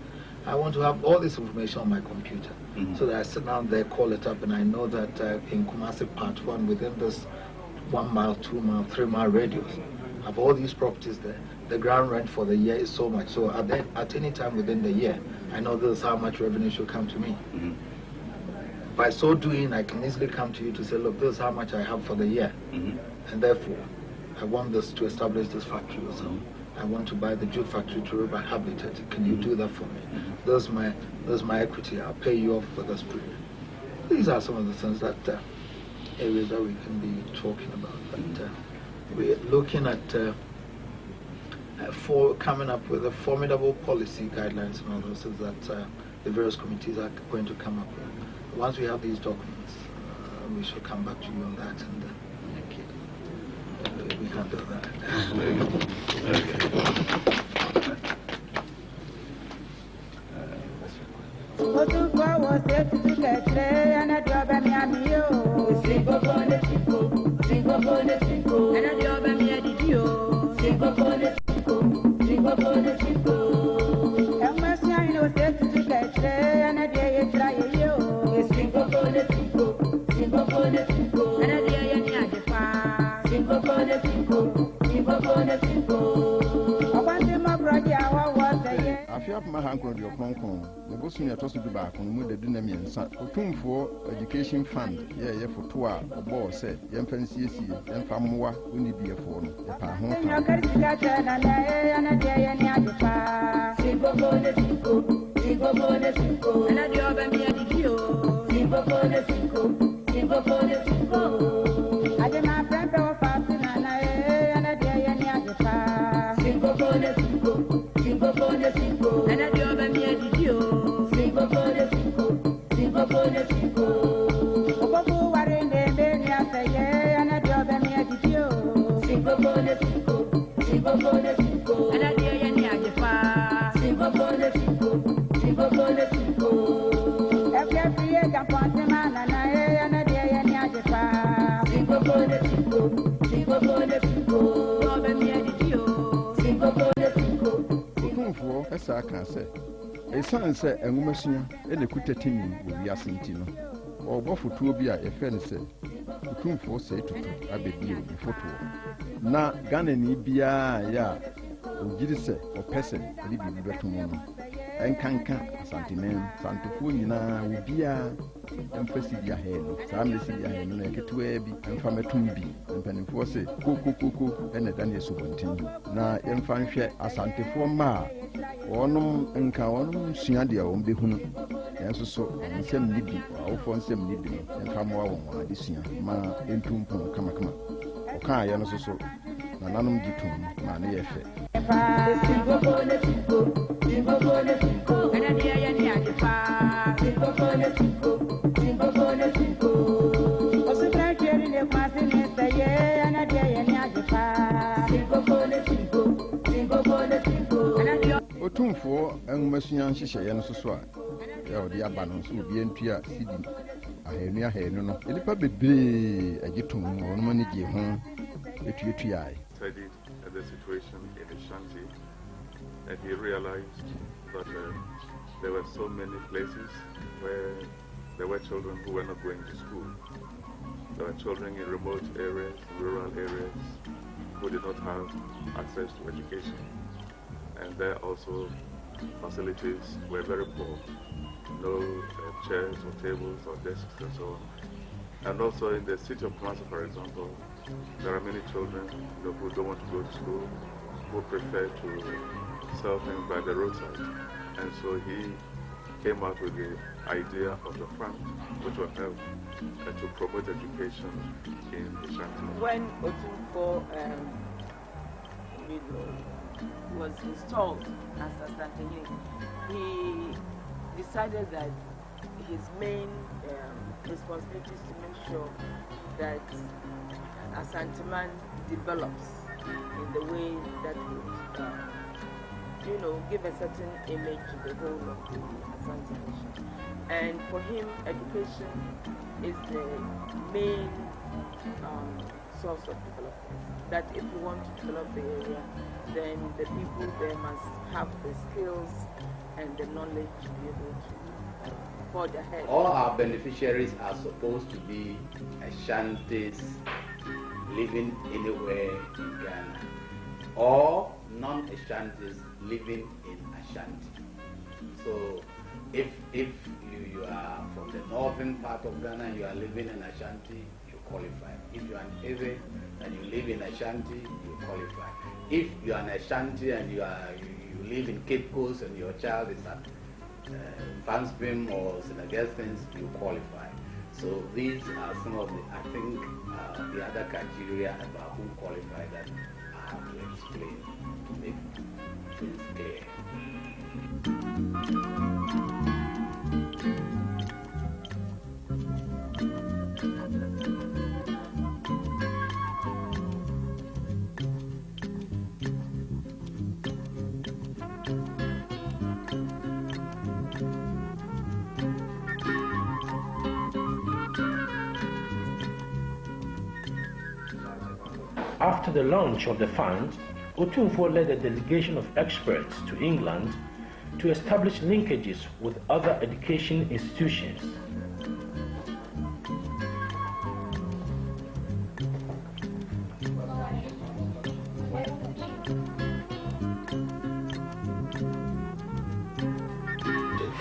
I want to have all this information on my computer, so that I sit down there, call it up, and I know that in Kumasi Part 1, within this 1 mile, 2 mile, 3 mile radius, I have all these properties there. The ground rent for the year is so much. So at any time within the year, I know this is how much revenue should come to me. By so doing, I can easily come to you to say, look, this is how much I have for the year. And therefore, I want this to establish this factory or something. I want to buy the jute factory to rehabilitate it. Can you do that for me? This is my equity. I'll pay you off for this period. These are some of the things that areas that we can be talking about. But we're looking at for coming up with a formidable policy guidelines and all those things that the various committees are going to come up with. Once we have these documents, we shall come back to you on that, and we can do that. Otumfuo Osei Tutu kekere ana di oba mi ami o. Singogo ne singo. Ana di oba mi adidi o. Singogo ne singo. Emasi ayin Osei Tutu kekere ana di eye tra ye o. Singogo ne singo. Ana di eye ni adefa. Singogo ne singo. Okwante mo broji awa wo seye. Afia pama hankro di okronkron. Bosu mi atoso bi ba kono mu de du na miensa. Otumfuo Education Fund ye foto a obo se ye mfansiesie ye mfa mmoa oni bi efo no. Ye pa ho Yo karisika tena na ana di eye ni adefa. Singogo ne singo. Ana di oba mi adidi o. Singogo ne singo. Ade ma prempe wo fa na na ana di eye ni adefa. Singogo ne singo. Ana di oba mi adidi o. Singogo ne singo. Oboku ware ne ni afeye ana di oba mi adidi o. Singogo ne singo. Ana di eye ni adefa. Singogo ne singo. Every year can point man na ana di eye ni adefa. Singogo ne singo. Oba mi adidi o. Singogo ne singo. Otumfuo esa kan se esan se enwumasua ene kutatini wo wiase ntino obo foto bi a efe ne se Otumfuo Osei Tutu abedi o foto na Ghana ni bia ya ogiri se opese ade bi betumo no enkanka Asantehene santufuo nyina wo bia emfasi bia helo saa mesi bia helo na ketewa bi emfa metum bi empanimfo se kokokoko ene Daniel Subontin na emfa nhwe asantefo ma onom nka onom sua de a won behunu enso so nsem ni bi awofo nsem ni bi emfa moa won ade sua ma entumpon kamakama oka ya no so na nanom gitum ma ne yefe Singogo ne singo. Ana di eye ni adefa. Singogo ne singo. Osubra keri ne kwasi ne seye ana di eye ni adefa. Singogo ne singo. Ana di Otumfuo enwumasua nhihye ye no so a ya odi aba no so obi entua sidi ahenu no elipa bebre agitum no no mani gi ho etuetua ai studied the situation in the shanty, and he realized that there were so many places where there were children who were not going to school. There were children in remote areas, rural areas, who did not have access to education. And there also facilities were very poor. No chairs or tables or desks and so on. And also in the city of Kumasi, for example, there are many children who don't want to go to school, who prefer to sell things by the roadside. And so he came out with the idea of the fund, which will help to promote education in the shanty. When Otumfuo was installed as Asantehene, he decided that his main responsibility is to make sure that Asantehene develops in the way that would, give a certain image to the whole of the Asante nation. And for him, education is the main source of development. That if we want to develop the area, then the people there must have the skills and the knowledge to be able to forge ahead. All our beneficiaries are supposed to be Ashantis living anywhere in Ghana, or non-Ashantis living in Ashanti. So if you are from the northern part of Ghana and you are living in Ashanti, you qualify. If you are an Ewe and you live in Ashanti, you qualify. If you are an Ashanti and you live in Cape Coast and your child is at Fanspim or Senegestins, you qualify. So these are some of the, I think, the other criteria about who qualify that I have to explain to make things clear. After the launch of the fund, Otumfuo led a delegation of experts to England to establish linkages with other education institutions.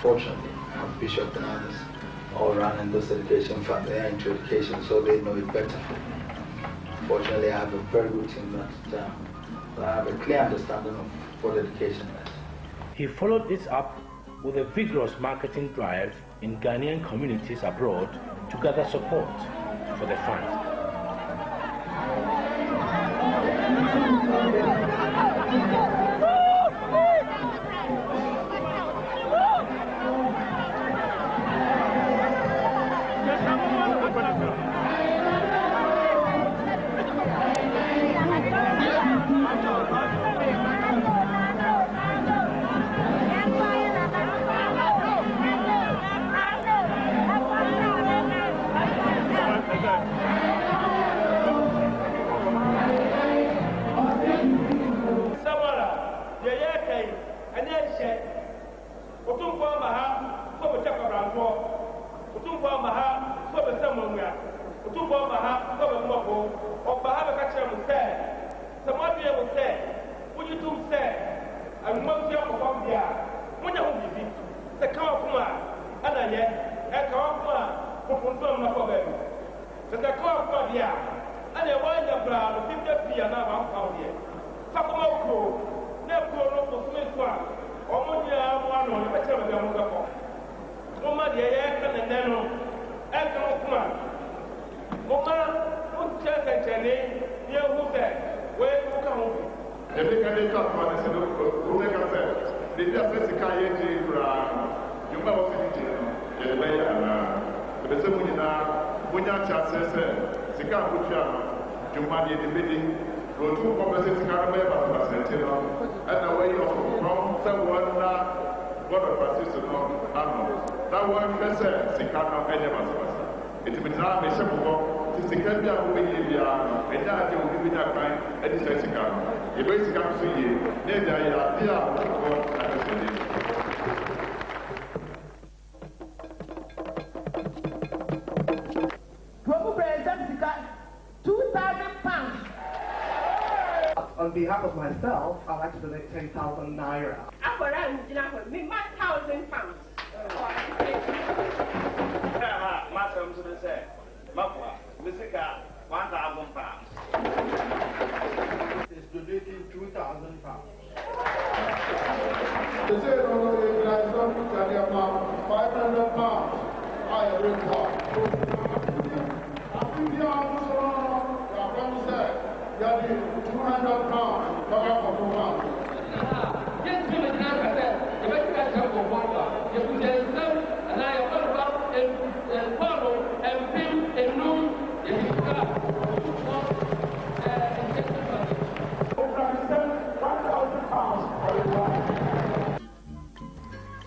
Fortunately, Bishop and others all running this education fund, they are into education, so they know it better. Fortunately, I have a very good team that I have a clear understanding of what education is. He followed it up with a vigorous marketing drive in Ghanaian communities abroad to gather support for the fund. On behalf of myself, I'd like to donate 10,000 naira. Me, 1,000 pounds. Madam to the say, Mapua, Mr. 1,000 pounds. Is donating 2,000 pounds. The same organization can amount 500 pounds. I report. I think you are said, you are 200 pounds. Yes, you can say, the best of water. You can say, and I have heard about and follow and film and room.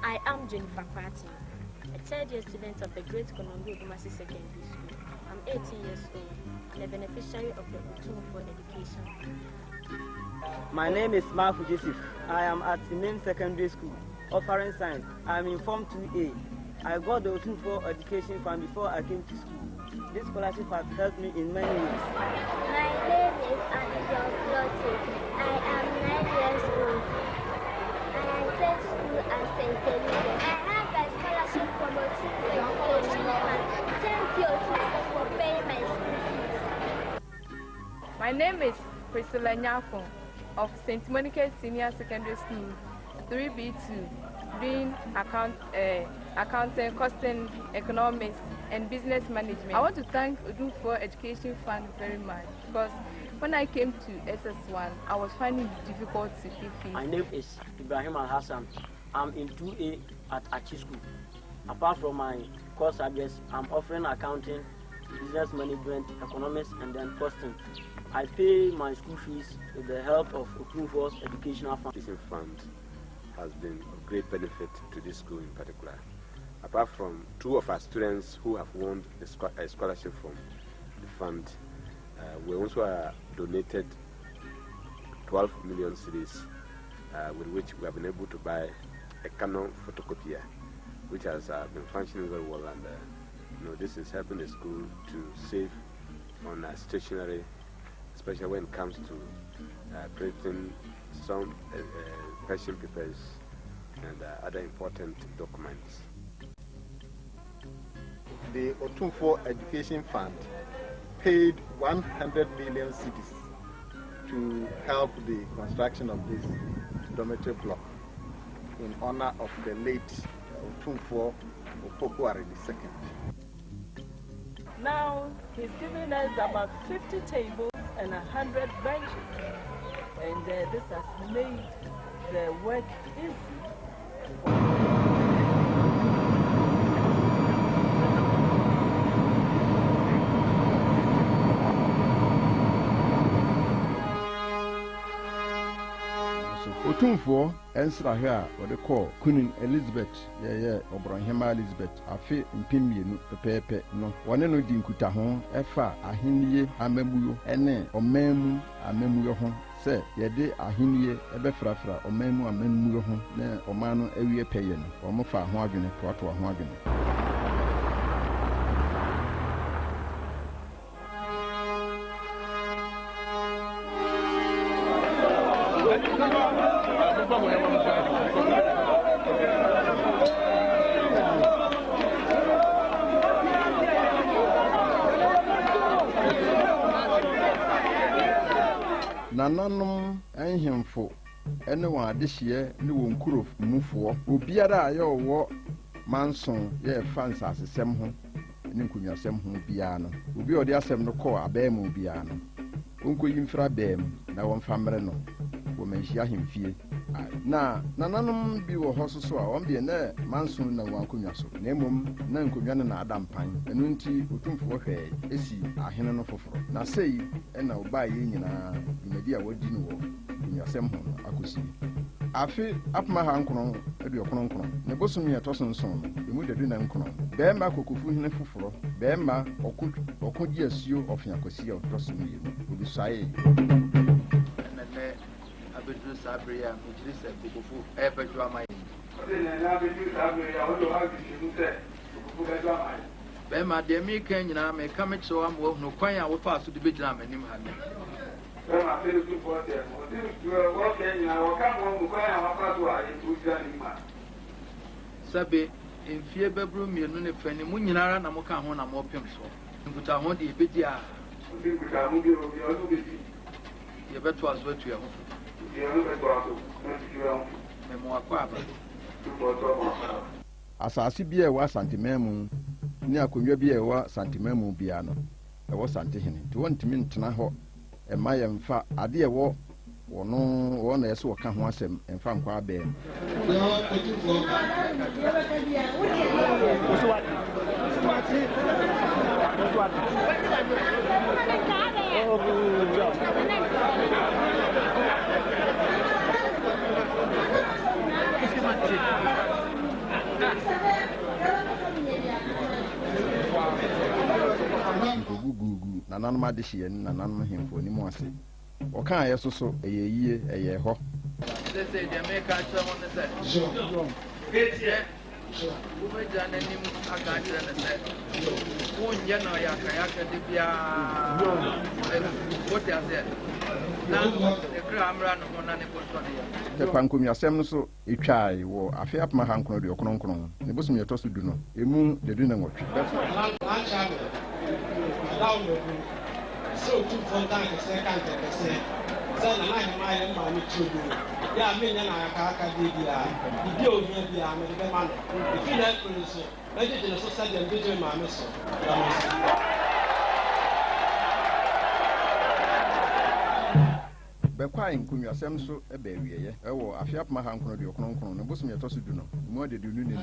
I am Jennifer Party. a third-year student of the Great Columbia Odumasi Secondary School. I'm 18 years old and a beneficiary of the Otumfuo Education. My name is Mafu Joseph. I am at the main secondary school, offering science. I am in Form 2A. I got the Otumfuo Education Fund before I came to school. This scholarship has helped me in many ways. My name is Abigail Flotte. I am 9 years old. And I attend school at Asantehene. I have a scholarship from Otumfuo Education Fund. Thank you, Otumfuo, for paying my school fees. My name is Priscilla Nyafo of St. Monica Senior Secondary School, 3B2, doing accounting, costing, economics, and business management. I want to thank Otumfuo Education Fund very much because when I came to SS1, I was finding it difficult to pay fees. My name is Ibrahim Al-Hassan. I'm in 2A at Achi School. Apart from my course subjects, I'm offering accounting, business management, economics, and then costing. I pay my school fees with the help of Otumfuo's Educational Fund. This fund has been of great benefit to this school in particular. Apart from 2 of our students who have won a scholarship from the fund, we also donated 12 million cedis, with which we have been able to buy a Canon photocopier, which has been functioning very well, and this is helping the school to save on stationery, especially when it comes to printing some question papers and other important documents. The Otumfuo Education Fund paid 100 million cedis to help the construction of this dormitory block in honor of the late Otumfuo Osei Tutu. Now he's giving us about 50 tables and 100 benches, and this has made the work easy. Otumfuo ensrahe a wode call Queen Elizabeth ye Obronhema Elizabeth afe mpemienu pepepe no wone no di nkuta ho efa aheniye amamuyo ene omamu amamuyo ho se yede aheniye ebefrafra omamu amamuyo ho na omano awie peye no omofa ho adwene to ho adwene. Nananom enhemfo ene won adehye ne won kuro mufo obiara aye owo manson ye fans asesem ho ne nkunwasem ho biara no obi odi asem no call abem obiara no onkoyi mfra bem na won famre no wo menhia hemfie na nananom bi wo hososo a won de na manson na won akunwa so na emom na nkunwa na adampan enu nti Otumfuo hwe esi ahene no foforo na sei na oba ye nyina imedi a wadi no wo kunwasem ho akosi afi apma ha nkono aduokono nkono ne bosom ye tosonson emu dedu na nkono be ma kokofu hene foforo be ma okogi asuo ofia akosi a otosom ye obi sae Abedru Sabria, which is a Kufu, Ebedru Amai. Bema, the American, you know, may come at so I'm no quite our pass to the big ram and him. I feel good for them. You are working, I come home, where I am Sabe, in fear bedroom, you know, if any Munara Namoka on a more pimp so. And put our the Bedia. You bet was what you are. Asasi bia wa santimemu ni akonwa bia wa santimemu bia no e wo Asantehene to wontimi ntena ho e ma ye mfa ade e wo wono na yeso woka ho asem mfa nkwa abem nananom adehye ne nananom hemfo ni mu ase oka aye so eyeyie eye ho They say they make a term on the set. Umejana ni akaje na set. Unja na yaka dibia. What is it? Now the camera no na ne posone. Te pankomi asem no so etwae wo afi apma hankono de okononkron ne bosum yeto so du no emu de du na nwotwe so too fontan ke second ke se na na ma ye ma ni chudu ya me nya na aka bia ibi o nya bia me de ma no ifi na kuru so na je je so sa de ndeje ma me so bekwa nkomi asem so eba wieye ewo afi apma hankono de okononkron ne bosum yeto so du no emu de du nu ne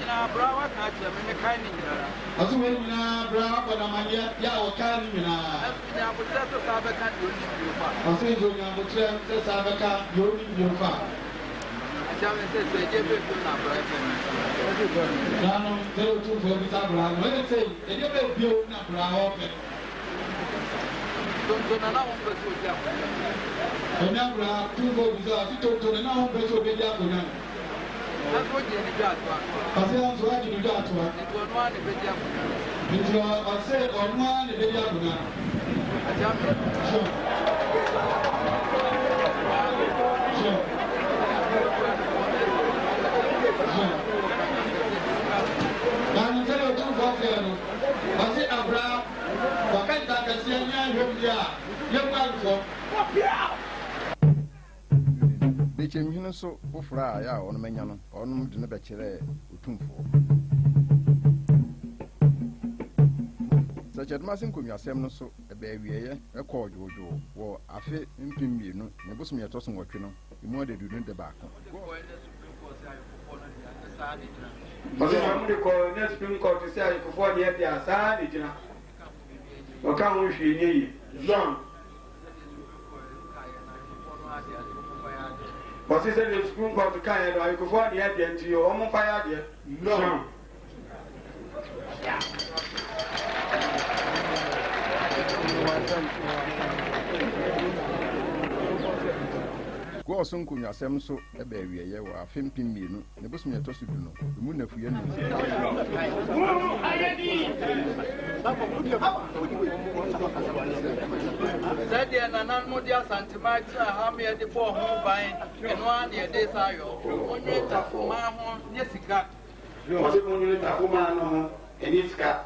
na bra wa ka je me kai ni nyara azu we na bra ko na malia ya o kan ni na ya bu ta so ka be kan do ni bi fa azu zo nya bu tre se sa be ka yo ni bi fa aja me se je be ko na bra na no de Otumfuo bi ta bra no e se e de be bi o na bra ho pe don na won be so ja Ena bra Otumfuo bi ta ti to na ho be so be dia ko na na ko je ni ja to Ase an so aji ni ja to a ni ko no ani be dia ko ni jo ase onu ani be dia ko na aja me Dan tele Otumfuo fe no ase abra wakanta kasi anya hwebia ye kwanfo Bechem hinu so ofura ya onu menya no onu de ne be kire Otumfuo Sachet masin komi asem no so eba wieye ekọ jojo wo afi mpimmienu ne bosum yeto so nwotwe no imu de du de ba ko Parce que je me connais, je me connais, je faut dire que ça, les gens. Quand on finit, Jean. Parce que c'est le second quand tu connais, il faut dire que tu es au moins pas dire. Non. Go so nkomi asem so eba wieye wo afi mpimmienu ne bosum yeto so du no imu nafuye no Sadia na nan mo dia santimati ha me de bo ho ban eno a de de sayo onye takuma ho ne sika Parce que on est takuma no eni sika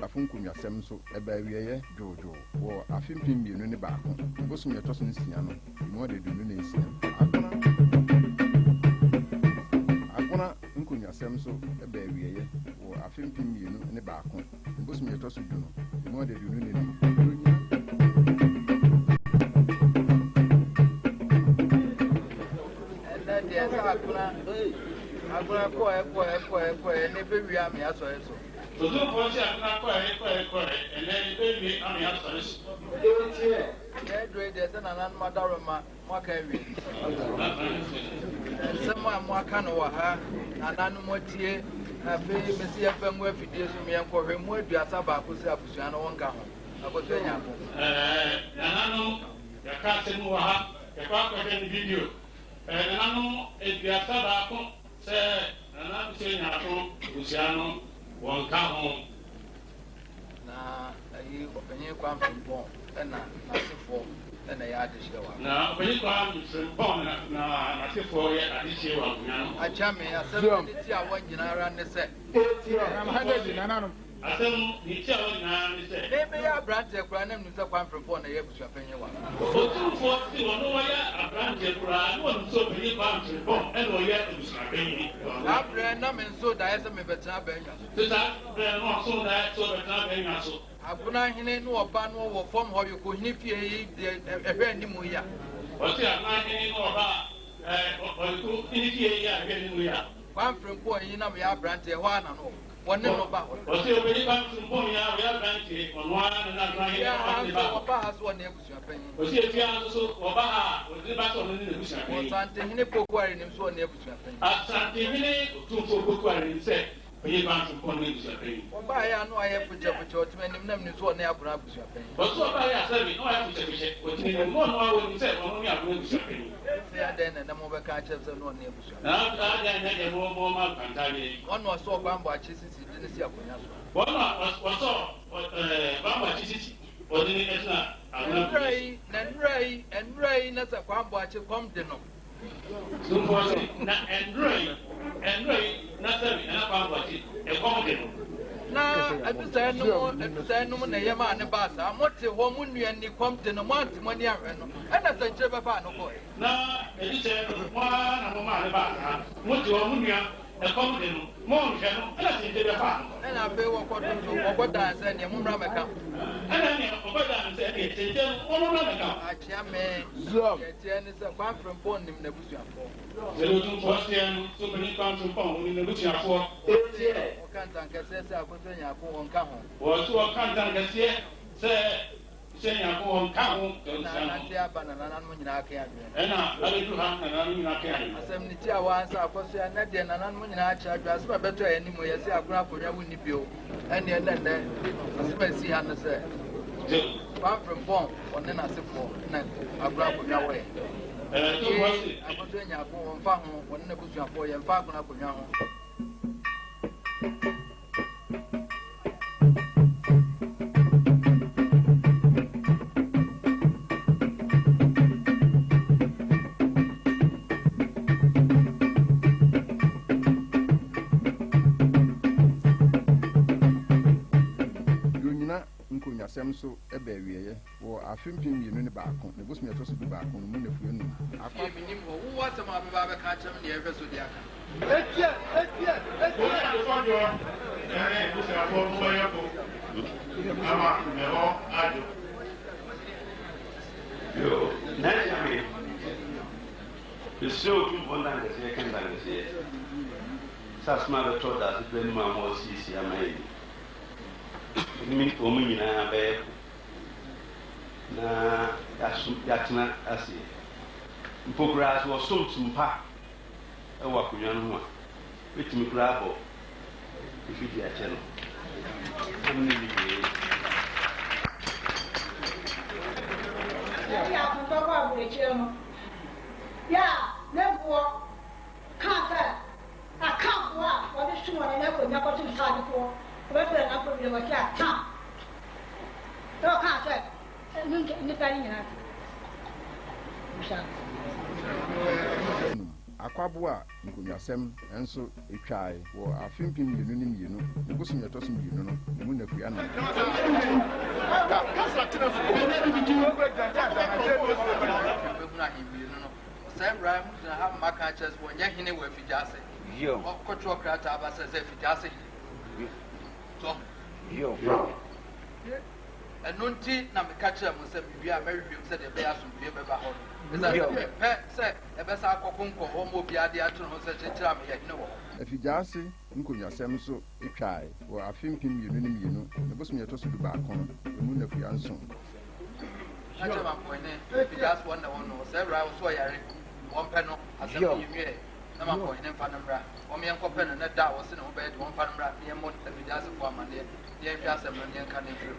afunkomi asem so eba wieye jojo wo afi mpimmienu ne ba ko bosum yeto so nsia no imu de du nu ne nsia agona nkomi asem so eba wieye wo afi mpimmienu ne ba ko bosum yeto so du no imu de du nu ne agora ko ne be wi am ya so eso Otumfuo si akuna ko ene be wi am ya so eso ye dre de se na nan madaro ma mwaka wi se mo aka no wa ha na nan mo tie afi mesi ya fa nwa fidie so me enko hwe mo aduasa ba ko si abusua no wonka ho akoso nya ko nanu ya ka se mu wa ha ya kwa ko de video nanu aduasa ba ko se nanu se nya ko abusua no wonka ho na ayi openye kwa mfimbo na nasifo na ya adihye wa na openye kwa mfimbo na nasifo ya adihye wa nyano achame asem ni ti awon nyinara ne se na mahadedi nananu asem ni ti awon nyinara ne se ebe ya brante kura na mnuse kwa mfimbo na ya busua penye wa Otumfuo ti wono wa ya brante kura no nso penye kwa mfimbo eno ya busua penye abre na menso da ese me betra benya sisa bre no so da so betra benya so aguna hene no oba no wo fom ho yoko hene fie yi ehwe animu ya wati aguna hene no oba oyiko hene fie yi ehwe animu ya kwa mfrempo yi na me ya brante ho ana no one never about. What's your baby bank to Pony? We are banking on one and not one here. Oba one never champagne. Was here so Oba was the battle in the bush. Asantehene Pokwa in him so never champagne. Asantehene Otumfuo Osei said, we bank to Pony champagne. Oba, I know I have put up with your name is one never grab champagne. But so I have said, no, I have to check what you need one hour when you said, only I will champagne. Then and the mobile catchers are not near. Now, I had more one was so bamboo cheeses didn't see a point. One was so bamboo cheeses, or didn't it not? And Ray, that's a bamboo chip come dinner. So for and Ray, nothing, and a bamboo chip, a common. Now, I decided no more, and a Yaman and Bassa. I'm what the woman and the Compton and want money and that's a Jabba no boy. Now, it is one and a man about what you are, a common, more general, and I think they're fine. And I pay what I said, and Mumra account. And then, what I said, it's a woman account. I chairman, it's a one from Bond in the bush. The little Boston, so many pounds of phone in the bush for 8 years. Can't I put in your phone come home. Was to a can't say, saying I go on count, and I do have I 70 hours, I was not then, and I'm going to charge my better anyway. I say I grab for you with the bill, and then I see Hannah said, one from Bond, one then I said, I grab for your way. I was doing your phone, found one never for you, and found up on your asɛm so ɛbɛ wieɛ wɔ afempem mmienu ne baako ne bosom yɛtɔ so du baako no mu na fue no Ni omi na be na yatena ase mpokura so somtumpa e wa kunwa no ho a betimi kura abo ifidi ache no amni bi ya ko ba bu eche no ya nebuo kaka akabwa wa bi sumo na ko nya ko tu sa di ko But I'm not going to be able to come. No, can't say. Akwabua nkunyasem enso etwae wo afempim mmienu ne mmienu ne bosom yɛtɔ so mmienu no ne mu nakua na and no tea, na me catch them, said, we are very few, said the bears from the Beba Hall. Is that pet said, a best alcohol, homo be at the afternoon, such a tram, yet no. If you just say, nkunyasem so etwae wo afempim mmienu ne mmienu ne bosom yɛtɔ so du baako no ne mu nakua nso I tell my point, if you just want one, several hours, so I one panel, as you may. I'm going in Panambra. Or me and Copen and that was in a bed, one Panambra, near Mont, and we just for my dear, dear Piazza, and coming through.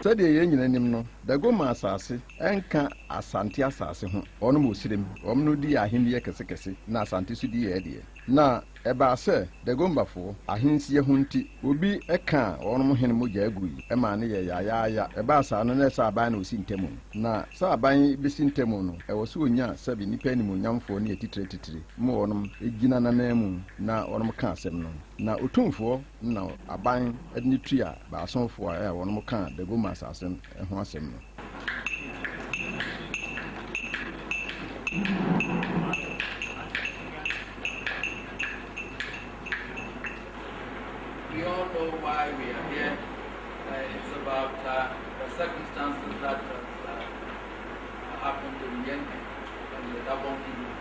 sɛdeɛ yɛn nyina nim no dagoma asase ɛnka asante asase ho ɔno mo sirim ɔmo no di ahenniɛ kɛsekɛse na asante so di yɛ deɛ na ɛbaa sɛ dagombafoɔ ahensie ho nti obi ɛka ɔno mo hene mogya agu yi ɛma ne yɛ yaayaaya ɛbaa saa no na sɛ aban na osi ntam na sɛ aban bɛsi ntam no ɛwɔ sɛ onya sɛbi nnipa animuonyamfoɔ ne yɛtitire ma ɔnom ɛgyina nanan mu na ɔnom ka asɛm no na Otumfuo na aban ɛde ne tua baasomfoɔ a ɔnom ka dagoma asase ho asɛm no. We all know why we are here. It's about the circumstances that happened in Yemen and the Gabon people.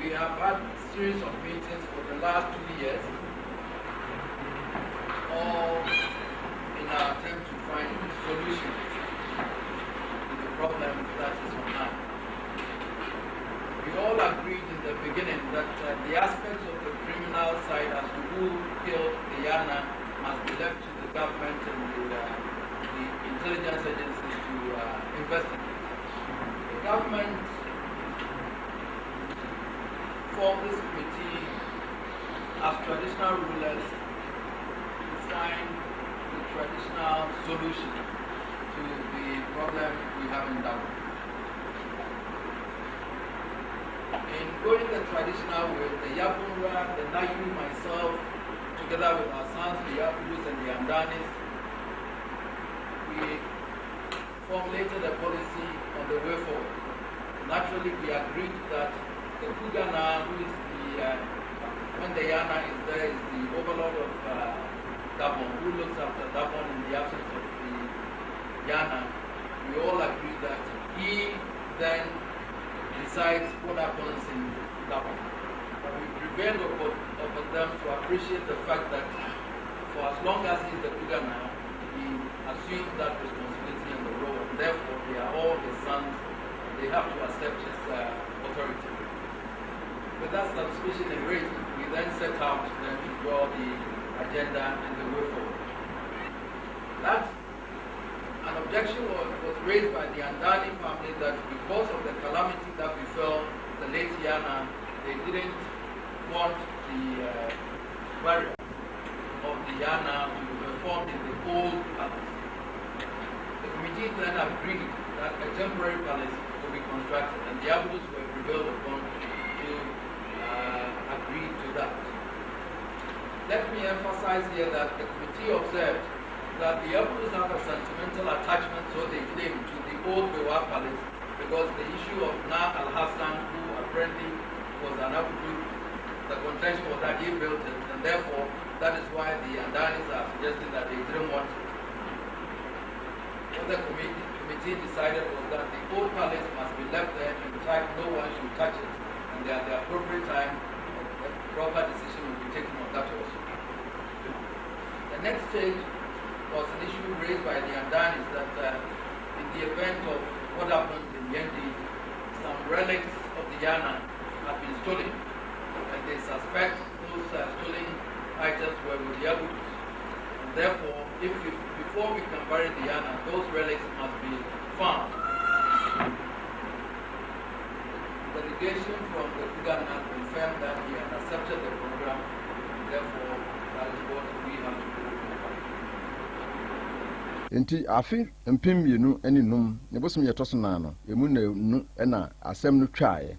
We have had a series of meetings for the last 2 years, all in our attempt to find solutions to the problem that is on hand. We all agreed in the beginning that the aspects of the criminal side as to who killed the Yana must be left to the government and the intelligence agencies to investigate. The government formed this committee as traditional rulers to find the traditional solution to the problem we have in Gabon. In going the traditional way, the Yabunra, the Nayu, myself, together with our sons, the Yabus and the Andanis, we formulated a policy on the way forward. Naturally, we agreed that the Kugana, who is when the Yana is there, is the overlord of Gabon, who looks after Gabon in the absence of the Yana. We all agreed that he then decides what happens in Gabon. But we prevailed upon them to appreciate the fact that for as long as he's the Kugana, he assumes that responsibility and the role, and therefore they are all his sons, they have to accept his authority. With that suspicion erased, we then set out then to draw the agenda and the way forward. An objection was raised by the Andani family that because of the calamity that befell the late Yana, they didn't want the barrier of the Yana to be performed in the old palace. The committee then agreed that a temporary palace will be constructed, and the Abus were prevailed upon to agree to that. Let me emphasize here that the committee observed that the Abus have a sentimental attachment, so they claim, to the old Bewa palace, because the issue of Na al-Hassan, who apparently was an Abu, the contention was that he built it, and therefore that is why the Andanis are suggesting that they didn't want it. What the committee decided was that the old palace must be left there, in fact no one should touch it, and at the appropriate time a proper decision will be taken on that also. The next stage was an issue raised by the Andanis that in the event of what happened in Yendi, some relics of the Yana have been stolen, and they suspect those stolen items were with the Abus. And therefore, before we can bury the Yana, those relics must be found. The delegation from the Kugana confirmed that he had accepted the program, and therefore that is what we have to do. Nti afi mpem mmienu ne num ne bosom yɛtɔ so na no emu na nu na asɛm no twae.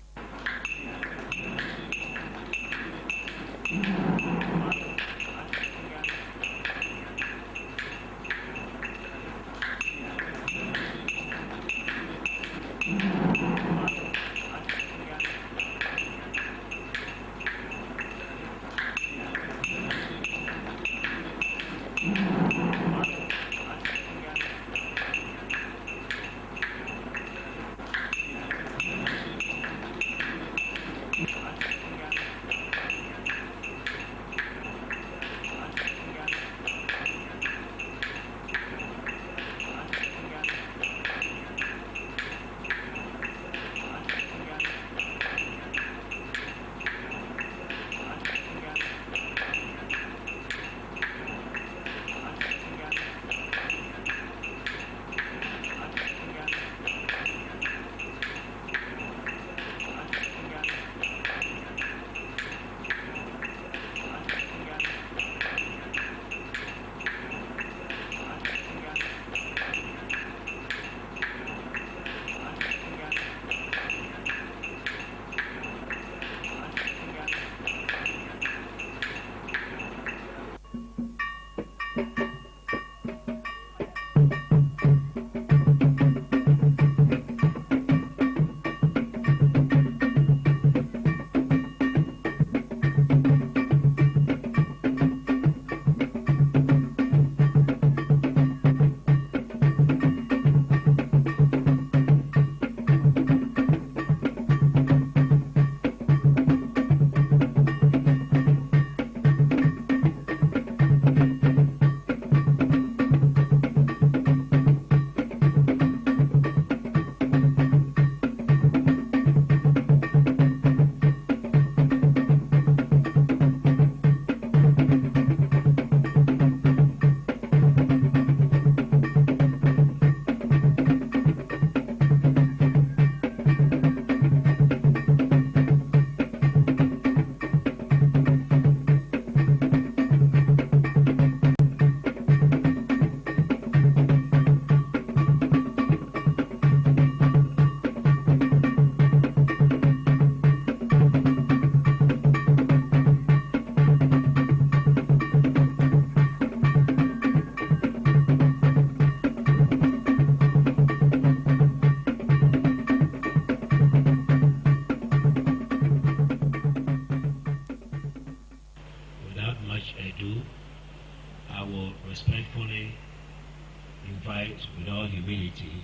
invite with all humility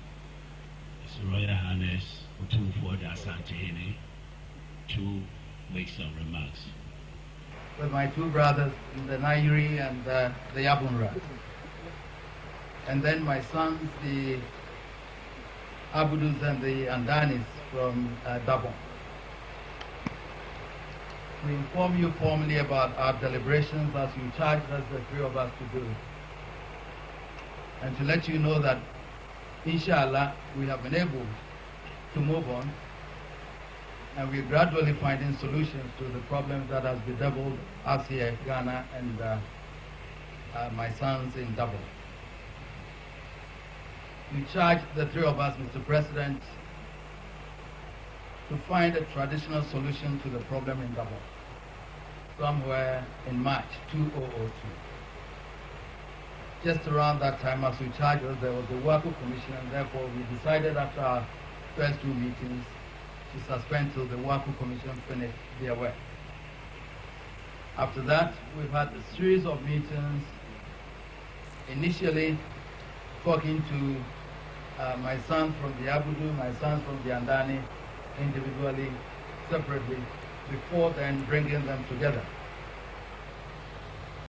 His Royal Highness Otumfuo Asantehene to make some remarks. With my two brothers, the Nairi and the Yabunra. And then my sons, the Abudus and the Andanis from Dabon. We inform you formally about our deliberations as you charged us, the three of us, to do. And to let you know that, inshallah, we have been able to move on, and we're gradually finding solutions to the problems that has bedeviled us here in Ghana and my sons in Dabon. We charged the three of us, Mr. President, to find a traditional solution to the problem in Dabon, somewhere in March 2002. Just around that time, as we charged us, there was the Waku Commission, and therefore we decided after our first two meetings to suspend till the Waku Commission finished their work. After that, we've had a series of meetings, initially talking to my son from the Abudu, my son from the Andani, individually, separately, before then bringing them together.